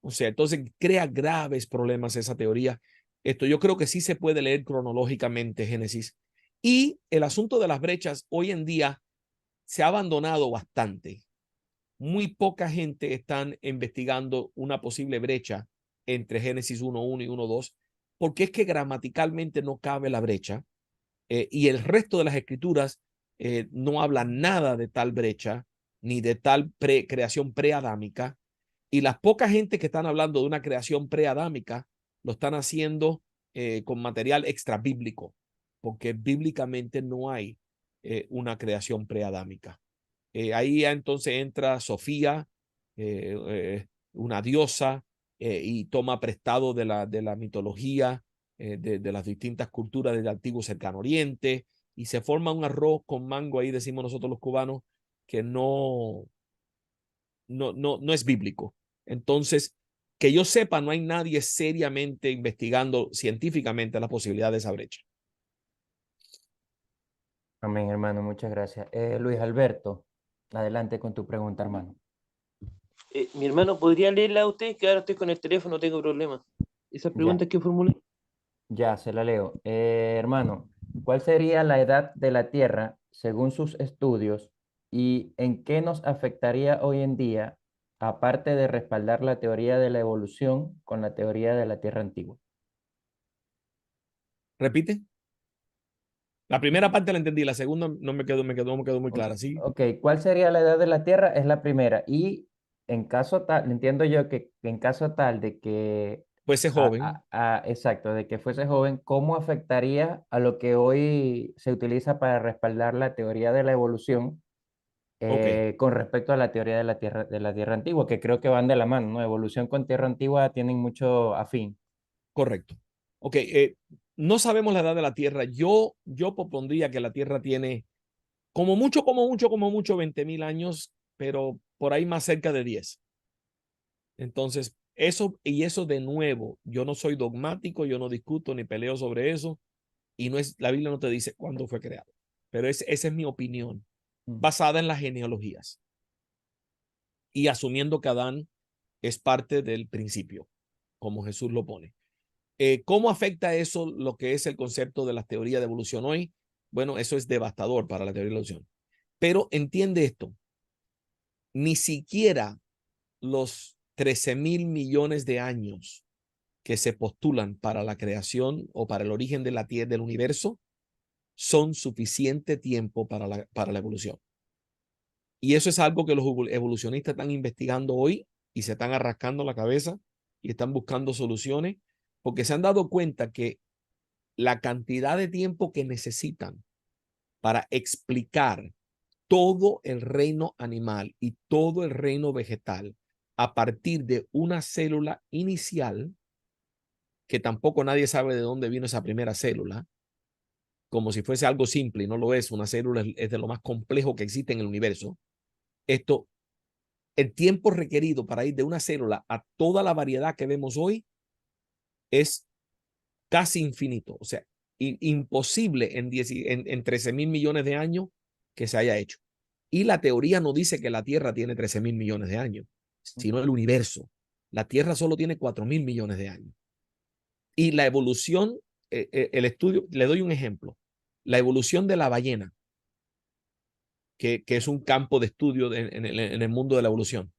O sea, entonces crea graves problemas esa teoría. Yo creo que sí se puede leer cronológicamente Génesis. Y el asunto de las brechas hoy en día se ha abandonado bastante. Muy poca gente están investigando una posible brecha entre Génesis 1.1 y 1.2, porque es que gramaticalmente no cabe la brecha, y el resto de las escrituras no habla nada de tal brecha, ni de tal creación preadámica, y las poca gente que están hablando de una creación preadámica lo están haciendo con material extra bíblico, porque bíblicamente no hay una creación preadámica. Ahí entonces entra Sofía, una diosa, y toma prestado de la mitología de las distintas culturas del antiguo cercano oriente, y se forma un arroz con mango, ahí decimos nosotros los cubanos, que no es bíblico. Entonces, que yo sepa, no hay nadie seriamente investigando científicamente la posibilidad de esa brecha. Amén, hermano, muchas gracias. Luis Alberto, adelante con tu pregunta, hermano. Mi hermano, ¿podría leerla a usted? Que ahora estoy con el teléfono, no tengo problema. Esas preguntas que formulé. Ya, se la leo. Hermano, ¿cuál sería la edad de la Tierra según sus estudios y en qué nos afectaría hoy en día, aparte de respaldar la teoría de la evolución con la teoría de la Tierra antigua? ¿Repite? La primera parte la entendí, la segunda no me quedó muy clara. ¿Sí? Ok, ¿cuál sería la edad de la Tierra? Es la primera. Y en caso tal, entiendo yo que en caso tal de que Fuese joven. exacto, de que fuese joven, ¿cómo afectaría a lo que hoy se utiliza para respaldar la teoría de la evolución Ok, con respecto a la teoría de la Tierra antigua, que creo que van de la mano, ¿no? Evolución con Tierra antigua tienen mucho afín. correcto. Ok, no sabemos la edad de la Tierra. Yo propondría que la Tierra tiene como mucho 20.000 años, pero por ahí más cerca de 10. Entonces, eso de nuevo, yo no soy dogmático, yo no discuto ni peleo sobre eso, y la Biblia no te dice cuándo fue creado, pero esa es mi opinión, basada en las genealogías y asumiendo que Adán es parte del principio, como Jesús lo pone. ¿Cómo afecta eso lo que es el concepto de la teoría de evolución hoy? Bueno, eso es devastador para la teoría de evolución. Pero entiende esto, ni siquiera los 13.000 millones de años que se postulan para la creación o para el origen de la Tierra, del universo, son suficiente tiempo para la evolución. Y eso es algo que los evolucionistas están investigando hoy y se están arrascando la cabeza y están buscando soluciones, porque se han dado cuenta que la cantidad de tiempo que necesitan para explicar todo el reino animal y todo el reino vegetal a partir de una célula inicial, que tampoco nadie sabe de dónde vino esa primera célula, como si fuese algo simple, y no lo es. Una célula es de lo más complejo que existe en el universo. El tiempo requerido para ir de una célula a toda la variedad que vemos hoy es casi infinito. O sea, imposible en 13.000 millones de años que se haya hecho. Y la teoría no dice que la Tierra tiene 13.000 millones de años, sino el universo. La Tierra solo tiene 4.000 millones de años. Y la evolución, el estudio, le doy un ejemplo. La evolución de la ballena, que es un campo de estudio en el mundo de la evolución.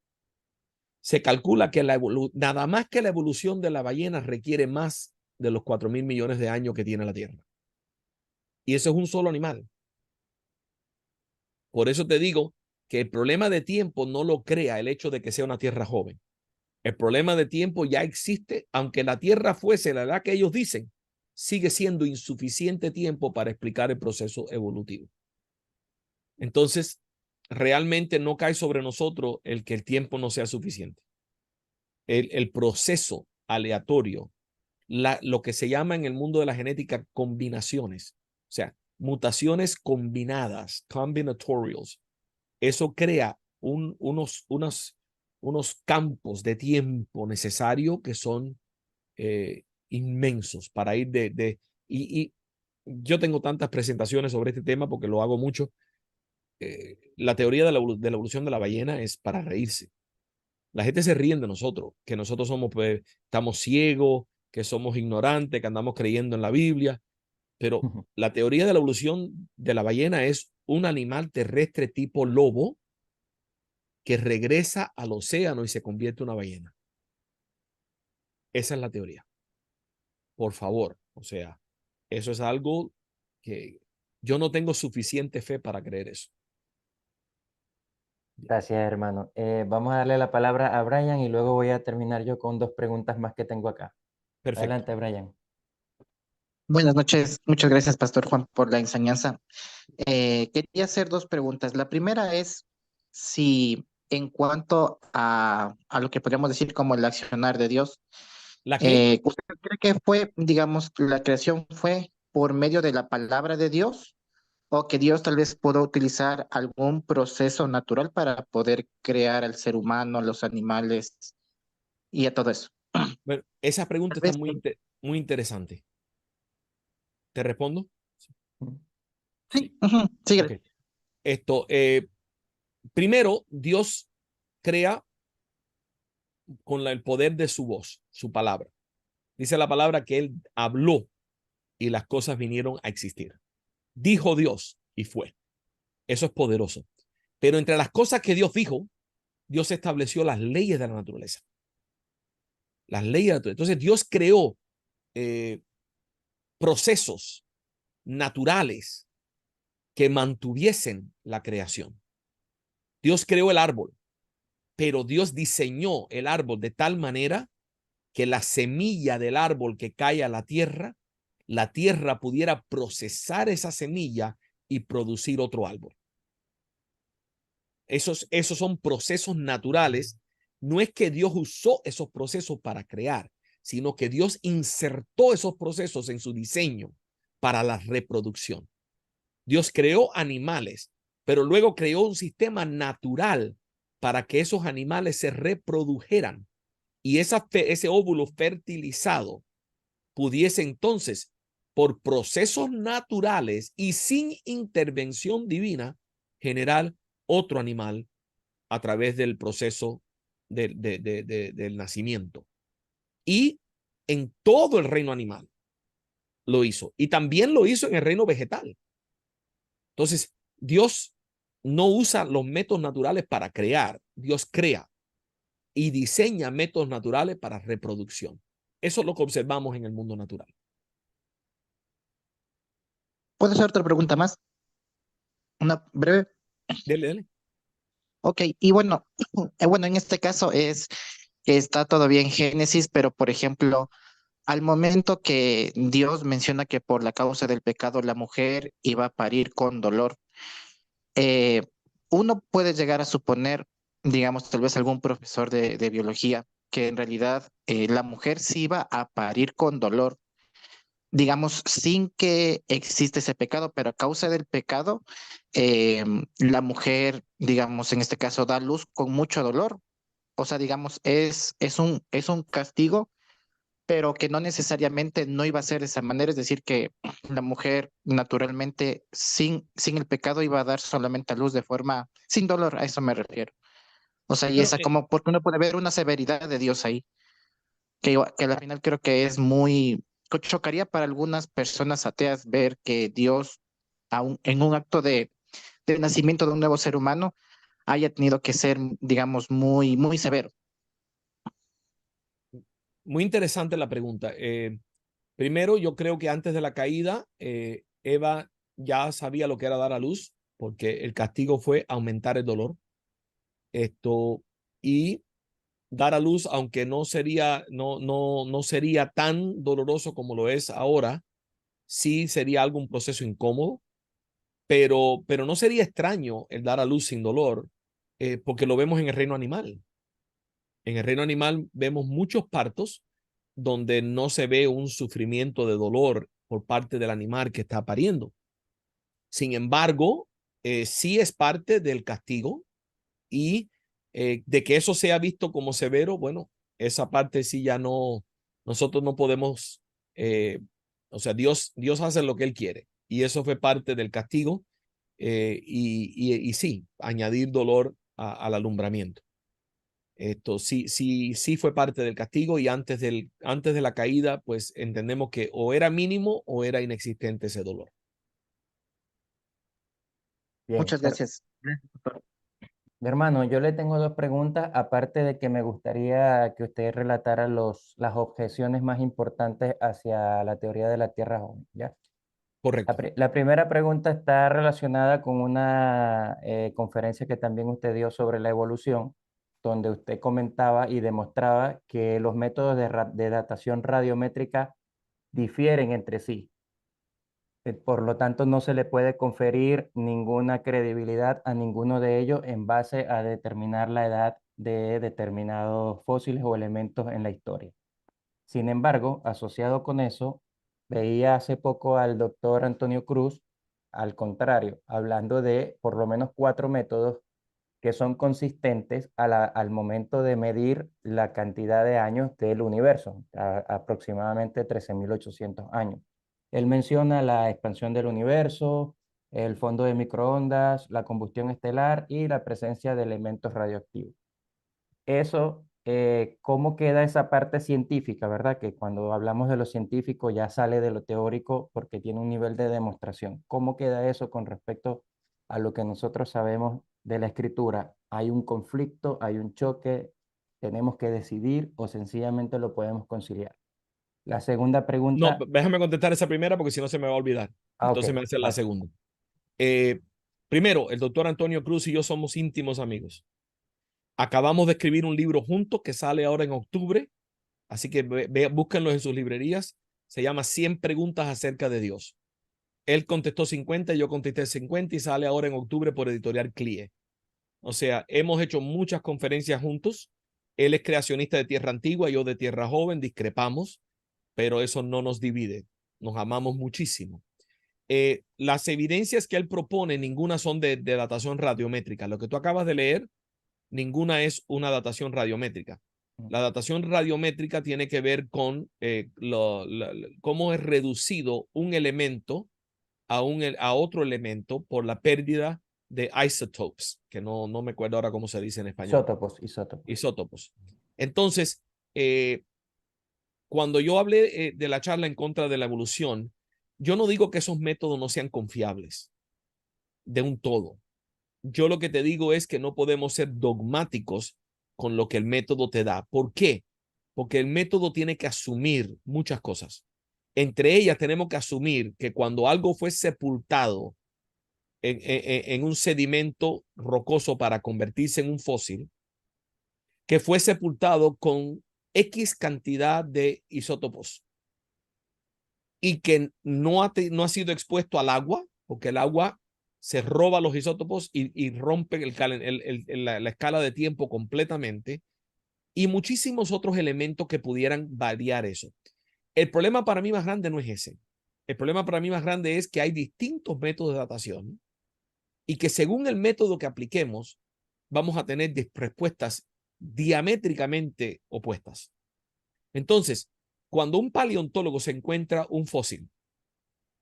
Se calcula que nada más que la evolución de la ballena requiere más de los 4.000 millones de años que tiene la Tierra. Y eso es un solo animal. Por eso te digo que el problema de tiempo no lo crea el hecho de que sea una Tierra joven. El problema de tiempo ya existe, aunque la Tierra fuese la edad que ellos dicen, sigue siendo insuficiente tiempo para explicar el proceso evolutivo. Entonces, realmente no cae sobre nosotros el que el tiempo no sea suficiente. El proceso aleatorio, lo que se llama en el mundo de la genética combinaciones, o sea, mutaciones combinadas, combinatorials, eso crea unos campos de tiempo necesario que son inmensos para ir y yo tengo tantas presentaciones sobre este tema porque lo hago mucho. La teoría de la evolución de la ballena es para reírse. La gente se ríe de nosotros, que nosotros somos, pues, estamos ciegos, que somos ignorantes, que andamos creyendo en la Biblia, pero la teoría de la evolución de la ballena es un animal terrestre tipo lobo que regresa al océano y se convierte en una ballena. Esa es la teoría. Por favor, o sea, eso es algo que yo no tengo suficiente fe para creer eso. Gracias, hermano. Vamos a darle la palabra a Brian y luego voy a terminar yo con dos preguntas más que tengo acá. Perfecto. Adelante, Brian. Buenas noches, muchas gracias, Pastor Juan, por la enseñanza. Quería hacer dos preguntas. La primera es si en cuanto a lo que podríamos decir como el accionar de Dios, ¿La qué? ¿usted cree que fue, digamos, la creación fue por medio de la palabra de Dios o que Dios tal vez pudo utilizar algún proceso natural para poder crear al ser humano, a los animales y a todo eso? Bueno, esa pregunta Tal está vez, muy interesante. ¿Te respondo? sí, sí, Ok. Esto, primero, Dios crea con el poder de su voz, su palabra. Dice la palabra que Él habló y las cosas vinieron a existir. Dijo Dios y fue. Eso es poderoso. Pero entre las cosas que Dios dijo, Dios estableció las leyes de la naturaleza. Las leyes de la naturaleza. Entonces Dios creó procesos naturales que mantuviesen la creación. Dios creó el árbol, pero Dios diseñó el árbol de tal manera que la semilla del árbol que cae a la tierra pudiera procesar esa semilla y producir otro árbol. Esos son procesos naturales. No es que Dios usó esos procesos para crear, sino que Dios insertó esos procesos en su diseño para la reproducción. Dios creó animales, pero luego creó un sistema natural para que esos animales se reprodujeran y ese óvulo fertilizado pudiese entonces, por procesos naturales y sin intervención divina, generar otro animal a través del proceso del nacimiento. Y en todo el reino animal lo hizo. Y también lo hizo en el reino vegetal. Entonces, Dios no usa los métodos naturales para crear. Dios crea y diseña métodos naturales para reproducción. Eso es lo que observamos en el mundo natural. ¿puedo hacer otra pregunta más? Una breve. Dele. Ok, y bueno, bueno, en este caso es que está todavía en Génesis, pero por ejemplo, al momento que Dios menciona que por la causa del pecado la mujer iba a parir con dolor, eh, uno puede llegar a suponer, digamos, tal vez algún profesor de biología, que en realidad la mujer sí iba a parir con dolor, digamos, sin que existe ese pecado, pero a causa del pecado, la mujer, digamos, en este caso, da luz con mucho dolor. O sea, digamos, es un castigo pero que no necesariamente no iba a ser de esa manera, es decir, que la mujer naturalmente sin el pecado iba a dar solamente a luz de forma sin dolor, a eso me refiero. O sea, y Bueno, esa como, porque uno puede ver una severidad de Dios ahí, que al final creo que es muy, chocaría para algunas personas ateas ver que Dios, aun en un acto de nacimiento de un nuevo ser humano, haya tenido que ser, digamos, muy, muy severo. muy interesante la pregunta. Primero, yo creo que antes de la caída, Eva ya sabía lo que era dar a luz, porque el castigo fue aumentar el dolor. Y dar a luz, aunque no sería tan doloroso como lo es ahora, sí sería un proceso incómodo, pero no sería extraño el dar a luz sin dolor, porque lo vemos en el reino animal. En el reino animal vemos muchos partos donde no se ve un sufrimiento de dolor por parte del animal que está pariendo. Sin embargo, sí es parte del castigo y de que eso sea visto como severo, bueno, esa parte sí ya no, nosotros no podemos, o sea, Dios hace lo que Él quiere y eso fue parte del castigo y sí, añadir dolor al alumbramiento. Esto sí fue parte del castigo y antes de la caída, pues entendemos que o era mínimo o era inexistente ese dolor. Bien, Muchas gracias. Gracias, doctor. mi hermano, yo le tengo dos preguntas, aparte de que me gustaría que usted relatara las objeciones más importantes hacia la teoría de la Tierra joven, ¿ya? Correcto. La primera pregunta está relacionada con una conferencia que también usted dio sobre la evolución, donde usted comentaba y demostraba que los métodos de datación radiométrica difieren entre sí. Por lo tanto, no se le puede conferir ninguna credibilidad a ninguno de ellos en base a determinar la edad de determinados fósiles o elementos en la historia. Sin embargo, asociado con eso, veía hace poco al doctor Antonio Cruz, al contrario, hablando de por lo menos 4 métodos que son consistentes al momento de medir la cantidad de años del universo, aproximadamente 13.800 años. Él menciona la expansión del universo, el fondo de microondas, la combustión estelar y la presencia de elementos radioactivos. Eso, ¿cómo queda esa parte científica, verdad? Que cuando hablamos de lo científico ya sale de lo teórico porque tiene un nivel de demostración. ¿Cómo queda eso con respecto a lo que nosotros sabemos de la escritura? ¿Hay un conflicto, hay un choque, tenemos que decidir o sencillamente lo podemos conciliar? La segunda No, pregunta, déjame contestar esa primera porque si no se me va a olvidar. ok, Entonces me hace la va. segunda. Primero, el doctor Antonio Cruz y yo somos íntimos amigos. Acabamos de escribir un libro juntos que sale ahora en octubre, así que búsquenlo en sus librerías. Se llama 100 preguntas acerca de Dios. Él contestó 50, yo contesté 50 y sale ahora en octubre por Editorial CLIE. O sea, hemos hecho muchas conferencias juntos. Él es creacionista de Tierra Antigua, yo de Tierra Joven, discrepamos, pero eso no nos divide. Nos amamos muchísimo. Las evidencias que él propone, ninguna son de datación radiométrica. Lo que tú acabas de leer, ninguna es una datación radiométrica. La datación radiométrica tiene que ver con cómo es reducido un elemento a otro elemento por la pérdida de isotopes, que no me acuerdo ahora cómo se dice en español. Isótopos. Isótopos. Entonces, cuando yo hablé de la charla en contra de la evolución, yo no digo que esos métodos no sean confiables de un todo. Yo lo que te digo es que no podemos ser dogmáticos con lo que el método te da. ¿Por qué? Porque el método tiene que asumir muchas cosas. Entre ellas tenemos que asumir que cuando algo fue sepultado en un sedimento rocoso para convertirse en un fósil, que fue sepultado con X cantidad de isótopos y que no ha sido expuesto al agua, porque el agua se roba los isótopos y rompe la escala de tiempo completamente, y muchísimos otros elementos que pudieran variar eso. El problema para mí más grande no es ese. El problema para mí más grande es que hay distintos métodos de datación y que según el método que apliquemos, vamos a tener respuestas diamétricamente opuestas. Entonces, cuando un paleontólogo se encuentra un fósil,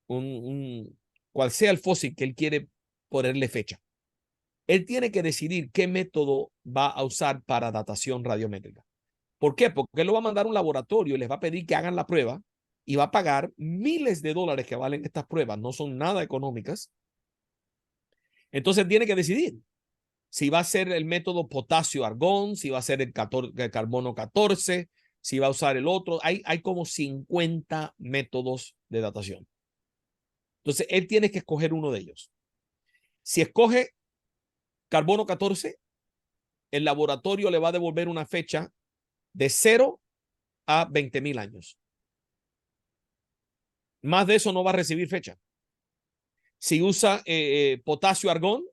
cual sea el fósil que él quiere ponerle fecha, él tiene que decidir qué método va a usar para datación radiométrica. ¿Por qué? Porque él lo va a mandar a un laboratorio y les va a pedir que hagan la prueba y va a pagar miles de dólares que valen estas pruebas. No son nada económicas. Entonces tiene que decidir si va a ser el método potasio-argón, si va a ser el carbono 14, si va a usar el otro. Hay como 50 métodos de datación. Entonces él tiene que escoger uno de ellos. Si escoge carbono 14, el laboratorio le va a devolver una fecha de 0 a 20,000 años. Más de eso no va a recibir fecha. Si usa potasio-argón,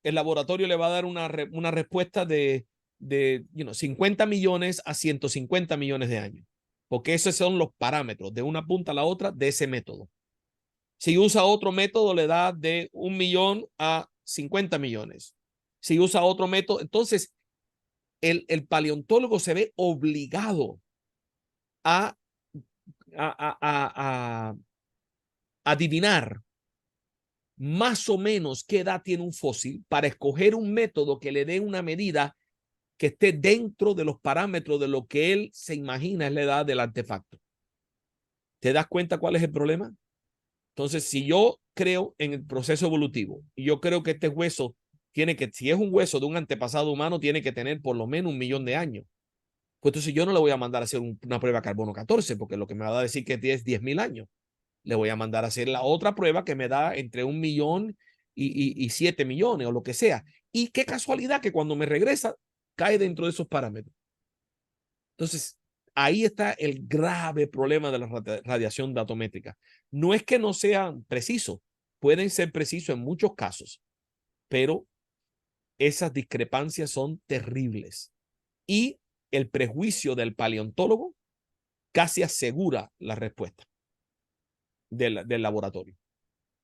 el laboratorio le va a dar una respuesta de 50 millones a 150 millones de años, porque esos son los parámetros de una punta a la otra de ese método. Si usa otro método, le da de 1 millón a 50 millones. Si usa otro método, entonces el paleontólogo se ve obligado a adivinar más o menos qué edad tiene un fósil para escoger un método que le dé una medida que esté dentro de los parámetros de lo que él se imagina es la edad del artefacto. ¿Te das cuenta cuál es el problema? Entonces, si yo creo en el proceso evolutivo y yo creo que este hueso tiene que, si es un hueso de un antepasado humano, tiene que tener por lo menos 1 millón de años. Pues entonces yo no le voy a mandar a hacer una prueba carbono 14 porque lo que me va a decir que es 10,000 años. Le voy a mandar a hacer la otra prueba que me da entre 1 millón y 7 millones o lo que sea. Y qué casualidad que cuando me regresa cae dentro de esos parámetros. Entonces, ahí está el grave problema de la radiación datométrica. No es que no sean precisos, pueden ser precisos en muchos casos, pero esas discrepancias son terribles. Y el prejuicio del paleontólogo casi asegura la respuesta del laboratorio.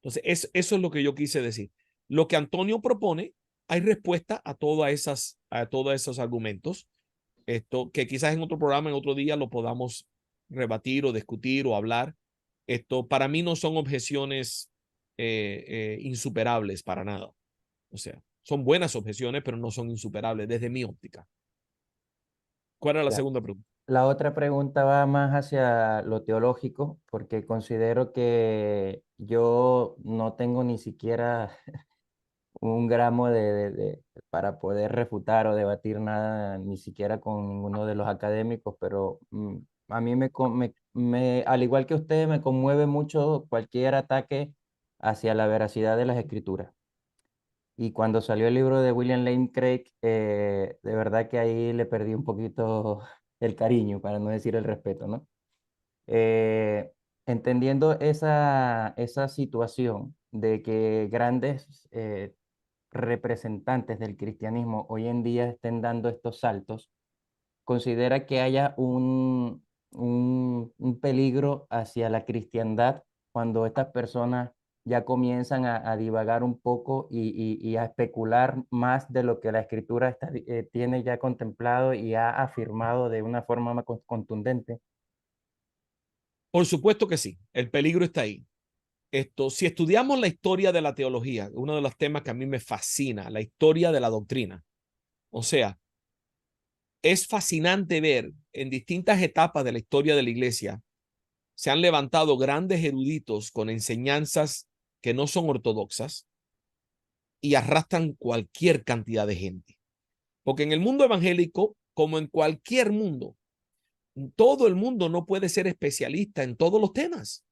Entonces, eso es lo que yo quise decir. Lo que Antonio propone, hay respuesta a todos esos argumentos. Esto que quizás en otro programa, en otro día, lo podamos rebatir o discutir o hablar. Esto para mí no son objeciones insuperables para nada. O sea, son buenas objeciones, pero no son insuperables desde mi óptica. ¿Cuál era la segunda pregunta? La otra pregunta va más hacia lo teológico, porque considero que yo no tengo ni siquiera un gramo para poder refutar o debatir nada, ni siquiera con ninguno de los académicos, pero a mí al igual que usted, me conmueve mucho cualquier ataque hacia la veracidad de las escrituras. Y cuando salió el libro de William Lane Craig, de verdad que ahí le perdí un poquito el cariño, para no decir el respeto, ¿no? Entendiendo esa situación de que grandes representantes del cristianismo hoy en día estén dando estos saltos, considera que haya un peligro hacia la cristiandad cuando estas personas ya comienzan a divagar un poco y a especular más de lo que la escritura tiene ya contemplado y ha afirmado de una forma más contundente. Por supuesto que sí, el peligro está ahí. Si estudiamos la historia de la teología, uno de los temas que a mí me fascina, la historia de la doctrina. O sea, es fascinante ver en distintas etapas de la historia de la iglesia, se han levantado grandes eruditos con enseñanzas que no son ortodoxas y arrastran cualquier cantidad de gente. Porque en el mundo evangélico, como en cualquier mundo, todo el mundo no puede ser especialista en todos los temas.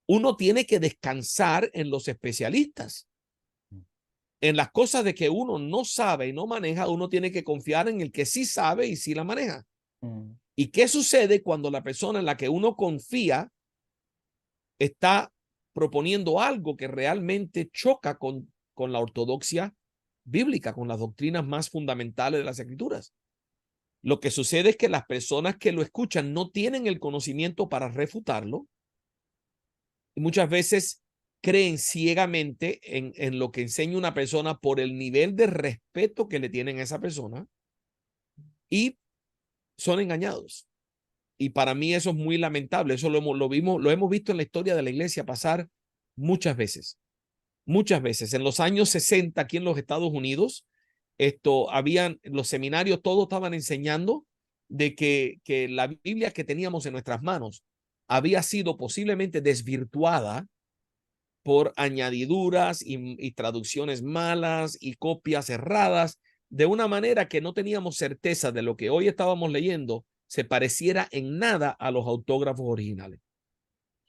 Uno tiene que descansar en los especialistas. En las cosas de que uno no sabe y no maneja, uno tiene que confiar en el que sí sabe y sí la maneja. ¿Y qué sucede cuando la persona en la que uno confía está proponiendo algo que realmente choca con la ortodoxia bíblica, con las doctrinas más fundamentales de las escrituras? Lo que sucede es que las personas que lo escuchan no tienen el conocimiento para refutarlo y muchas veces creen ciegamente en lo que enseña una persona por el nivel de respeto que le tienen a esa persona y son engañados. Y para mí eso es muy lamentable. Eso lo hemos visto en la historia de la iglesia pasar muchas veces. Muchas veces. En los años 60 aquí en los Estados Unidos, los seminarios todos estaban enseñando de que la Biblia que teníamos en nuestras manos había sido posiblemente desvirtuada por añadiduras y traducciones malas y copias erradas, de una manera que no teníamos certeza de lo que hoy estábamos leyendo se pareciera en nada a los autógrafos originales.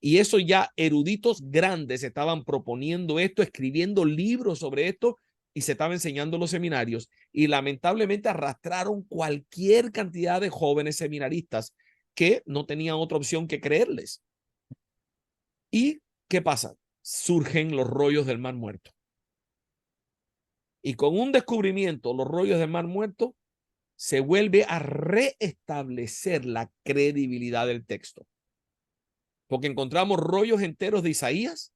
Y eso ya eruditos grandes estaban proponiendo esto, escribiendo libros sobre esto, y se estaba enseñando en los seminarios, y lamentablemente arrastraron cualquier cantidad de jóvenes seminaristas que no tenían otra opción que creerles. ¿Y qué pasa? Surgen los rollos del Mar Muerto. Y con un descubrimiento, los rollos del Mar Muerto, se vuelve a reestablecer la credibilidad del texto. Porque encontramos rollos enteros de Isaías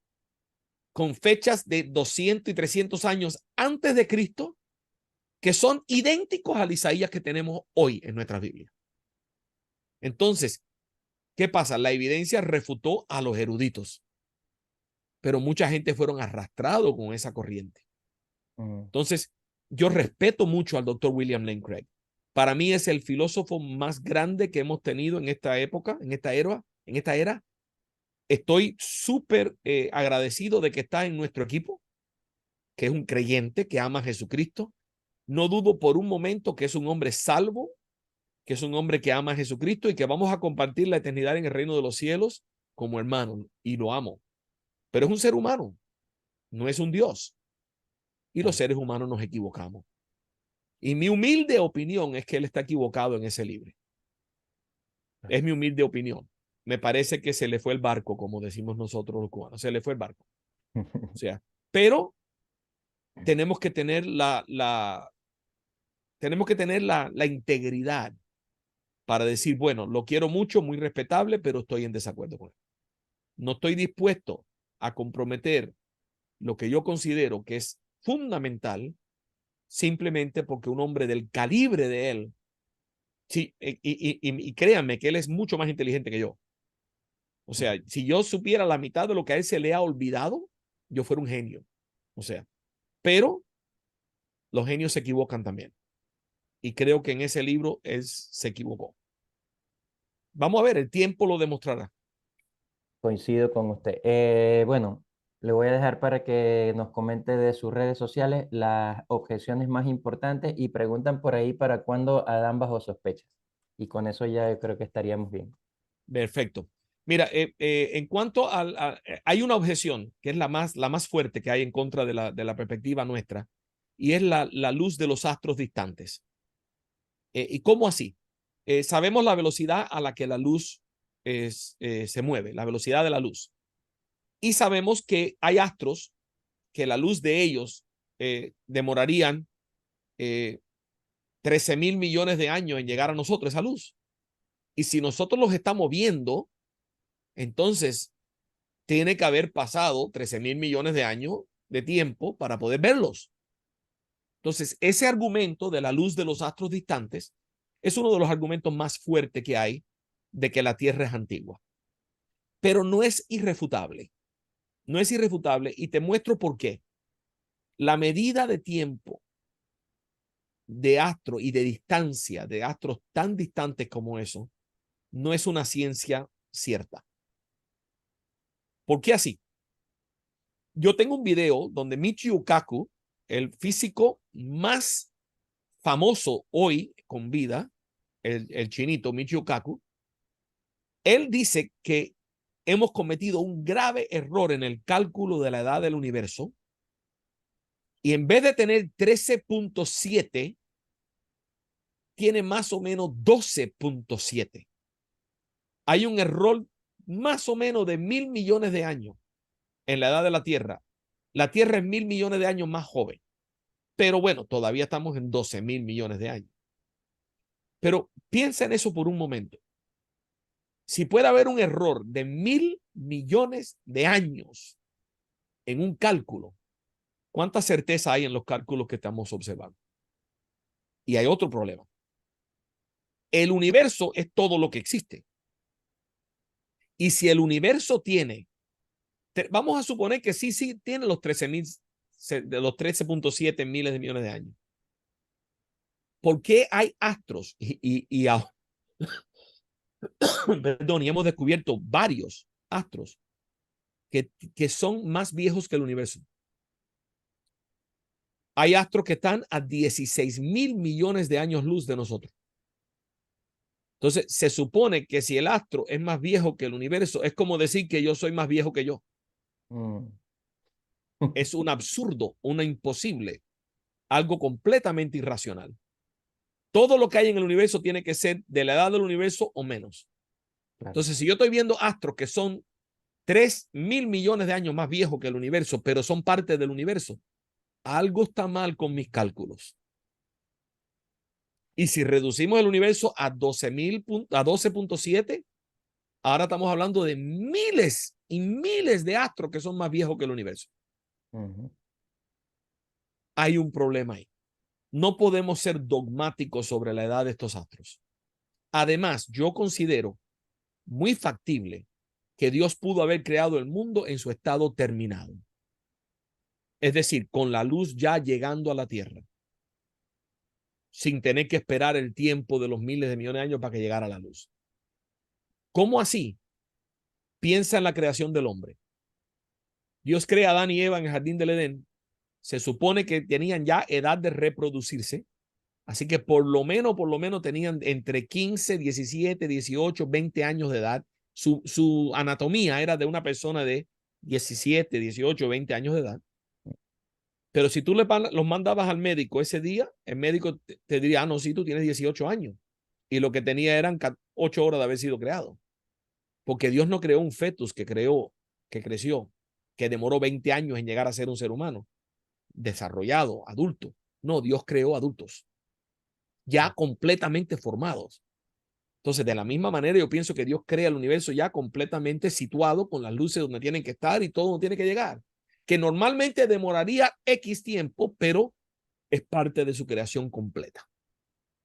con fechas de 200 y 300 años antes de Cristo, que son idénticos al Isaías que tenemos hoy en nuestra Biblia. Entonces, ¿qué pasa? La evidencia refutó a los eruditos, pero mucha gente fueron arrastrados con esa corriente. Entonces, yo respeto mucho al doctor William Lane Craig. Para mí es el filósofo más grande que hemos tenido en esta época, en esta era. Estoy súper agradecido de que está en nuestro equipo, que es un creyente que ama a Jesucristo. No dudo por un momento que es un hombre salvo, que es un hombre que ama a Jesucristo y que vamos a compartir la eternidad en el reino de los cielos como hermano, y lo amo. Pero es un ser humano, no es un Dios. Y los seres humanos nos equivocamos. Y mi humilde opinión es que él está equivocado en ese libro. Es mi humilde opinión. Me parece que se le fue el barco, como decimos nosotros los cubanos. Se le fue el barco. O sea, pero tenemos que tener la integridad para decir, bueno, lo quiero mucho, muy respetable, pero estoy en desacuerdo con él. No estoy dispuesto a comprometer lo que yo considero que es fundamental simplemente porque un hombre del calibre de él, sí, y créanme que él es mucho más inteligente que yo. O sea, si yo supiera la mitad de lo que a él se le ha olvidado, yo fuera un genio. O sea, pero los genios se equivocan también. Y creo que en ese libro él se equivocó. Vamos a ver, el tiempo lo demostrará. Coincido con usted. Bueno, le voy a dejar para que nos comente de sus redes sociales las objeciones más importantes y preguntan por ahí para cuándo Adán bajo sospechas. Y con eso ya yo creo que estaríamos bien. Perfecto. Mira, en cuanto hay una objeción que es la más fuerte que hay en contra de la perspectiva nuestra, y es la luz de los astros distantes. ¿Y cómo así? Sabemos la velocidad a la que la luz se mueve, la velocidad de la luz. Y sabemos que hay astros que la luz de ellos demorarían 13,000 millones de años en llegar a nosotros, esa luz. Y si nosotros los estamos viendo, entonces tiene que haber pasado 13,000 millones de años de tiempo para poder verlos. Entonces, ese argumento de la luz de los astros distantes es uno de los argumentos más fuertes que hay de que la Tierra es antigua. Pero no es irrefutable. No es irrefutable y te muestro por qué. La medida de tiempo de astro y de distancia de astros tan distantes como eso no es una ciencia cierta. ¿Por qué así? Yo tengo un video donde Michio Kaku, el físico más famoso hoy con vida, el chinito Michio Kaku, él dice que hemos cometido un grave error en el cálculo de la edad del universo y en vez de tener 13.7, tiene más o menos 12.7. Hay un error más o menos de 1,000 millones de años en la edad de la Tierra. La Tierra es 1,000 millones de años más joven. Pero bueno, todavía estamos en 12,000 millones de años. Pero piensa en eso por un momento. Si puede haber un error de 1,000 millones de años en un cálculo, ¿cuánta certeza hay en los cálculos que estamos observando? Y hay otro problema. El universo es todo lo que existe. Y si el universo tiene, vamos a suponer que sí tiene los 13.7 miles de millones de años. ¿Por qué hay astros? Perdón, y hemos descubierto varios astros que son más viejos que el universo. Hay astros que están a 16.000 millones de años luz de nosotros. Entonces, se supone que si el astro es más viejo que el universo, es como decir que yo soy más viejo que yo. Es un absurdo, una imposible, algo completamente irracional. Todo lo que hay en el universo tiene que ser de la edad del universo o menos. Claro. Entonces, si yo estoy viendo astros que son 3.000 millones de años más viejos que el universo, pero son parte del universo, algo está mal con mis cálculos. Y si reducimos el universo a 12.7, ahora estamos hablando de miles y miles de astros que son más viejos que el universo. Hay un problema ahí. No podemos ser dogmáticos sobre la edad de estos astros. Además, yo considero muy factible que Dios pudo haber creado el mundo en su estado terminado. Es decir, con la luz ya llegando a la tierra, sin tener que esperar el tiempo de los miles de millones de años para que llegara la luz. ¿Cómo así? Piensa en la creación del hombre. Dios crea a Adán y Eva en el jardín del Edén. Se supone que tenían ya edad de reproducirse. Así que por lo menos tenían entre 15, 17, 18, 20 años de edad. Su anatomía era de una persona de 17, 18, 20 años de edad. Pero si tú los mandabas al médico ese día, el médico te diría, no, sí, tú tienes 18 años. Y lo que tenía eran 8 horas de haber sido creado. Porque Dios no creó un fetus que creció, que demoró 20 años en llegar a ser un ser humano, desarrollado, adulto. No, Dios creó adultos, ya completamente formados. Entonces, de la misma manera, yo pienso que Dios crea el universo ya completamente situado, con las luces donde tienen que estar y todo donde tiene que llegar. Que normalmente demoraría X tiempo, pero es parte de su creación completa.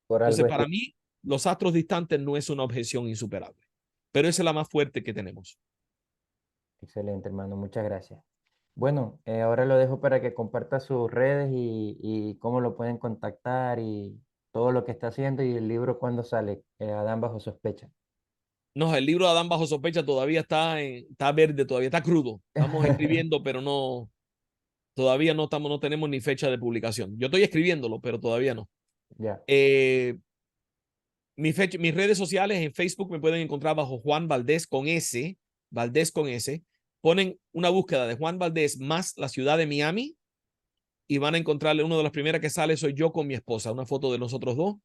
Entonces, para mí, los astros distantes no es una objeción insuperable, pero esa es la más fuerte que tenemos. Excelente, hermano. Muchas gracias. Bueno, ahora lo dejo para que comparta sus redes y cómo lo pueden contactar y todo lo que está haciendo y el libro cuándo sale, Adán bajo sospecha. No, el libro de Adán bajo sospecha todavía está verde, todavía está crudo. Estamos escribiendo, pero no, todavía no tenemos ni fecha de publicación. Yo estoy escribiéndolo, pero todavía no. Ya. Mis redes sociales en Facebook me pueden encontrar bajo Juan Valdés con S, Valdés con S. Ponen una búsqueda de Juan Valdés más la ciudad de Miami y van a encontrarle una de las primeras que sale soy yo con mi esposa, una foto de nosotros dos.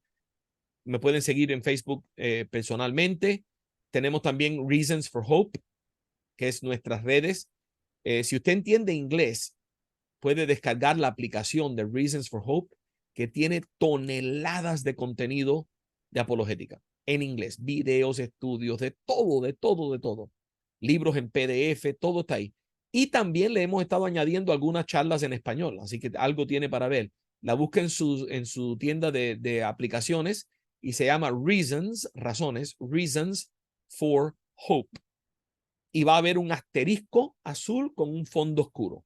Me pueden seguir en Facebook personalmente. Tenemos también Reasons for Hope, que es nuestras redes. Si usted entiende inglés, puede descargar la aplicación de Reasons for Hope, que tiene toneladas de contenido de apologética en inglés, videos, estudios, de todo. Libros en PDF, todo está ahí. Y también le hemos estado añadiendo algunas charlas en español, así que algo tiene para ver. La busca en su tienda de aplicaciones y se llama Razones for Hope. Y va a haber un asterisco azul con un fondo oscuro.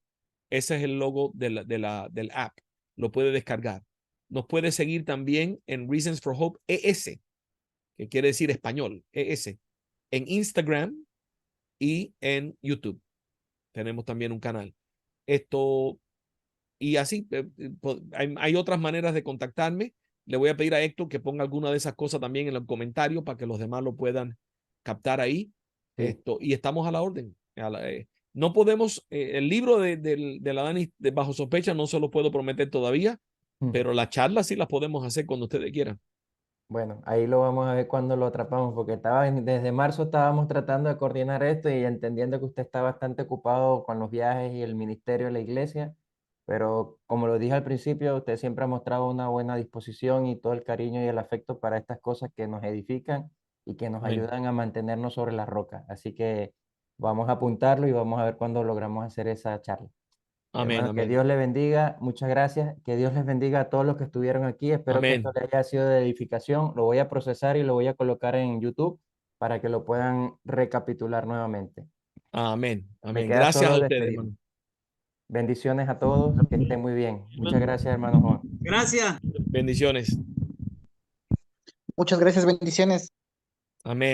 Ese es el logo del app. Lo puede descargar. Nos puede seguir también en Reasons for Hope ES, que quiere decir español, ES, en Instagram y en YouTube. Tenemos también un canal. Y así, hay otras maneras de contactarme. Le voy a pedir a Héctor que ponga alguna de esas cosas también en los comentarios para que los demás lo puedan captar ahí. Sí. Y estamos a la orden. No podemos, el libro de la Dani de Bajo Sospecha no se lo puedo prometer todavía, pero las charlas sí las podemos hacer cuando ustedes quieran. Bueno, ahí lo vamos a ver cuando lo atrapamos, porque desde marzo estábamos tratando de coordinar esto y entendiendo que usted está bastante ocupado con los viajes y el ministerio de la iglesia, pero como lo dije al principio, usted siempre ha mostrado una buena disposición y todo el cariño y el afecto para estas cosas que nos edifican y que nos Amén. ayudan a mantenernos sobre la roca. Así que vamos a apuntarlo y vamos a ver cuándo logramos hacer esa charla. Amén, Hermano, que amén. Dios le bendiga, muchas gracias, que Dios les bendiga a todos los que estuvieron aquí, espero que Amén. esto les haya sido de edificación, lo voy a procesar y lo voy a colocar en YouTube para que lo puedan recapitular nuevamente. Amén. Me Amén. queda Gracias solo a ustedes, despedirme. hermano. Bendiciones a todos, que estén muy bien. Muchas gracias, hermano Juan. Gracias. Bendiciones. Muchas gracias, bendiciones. Amén.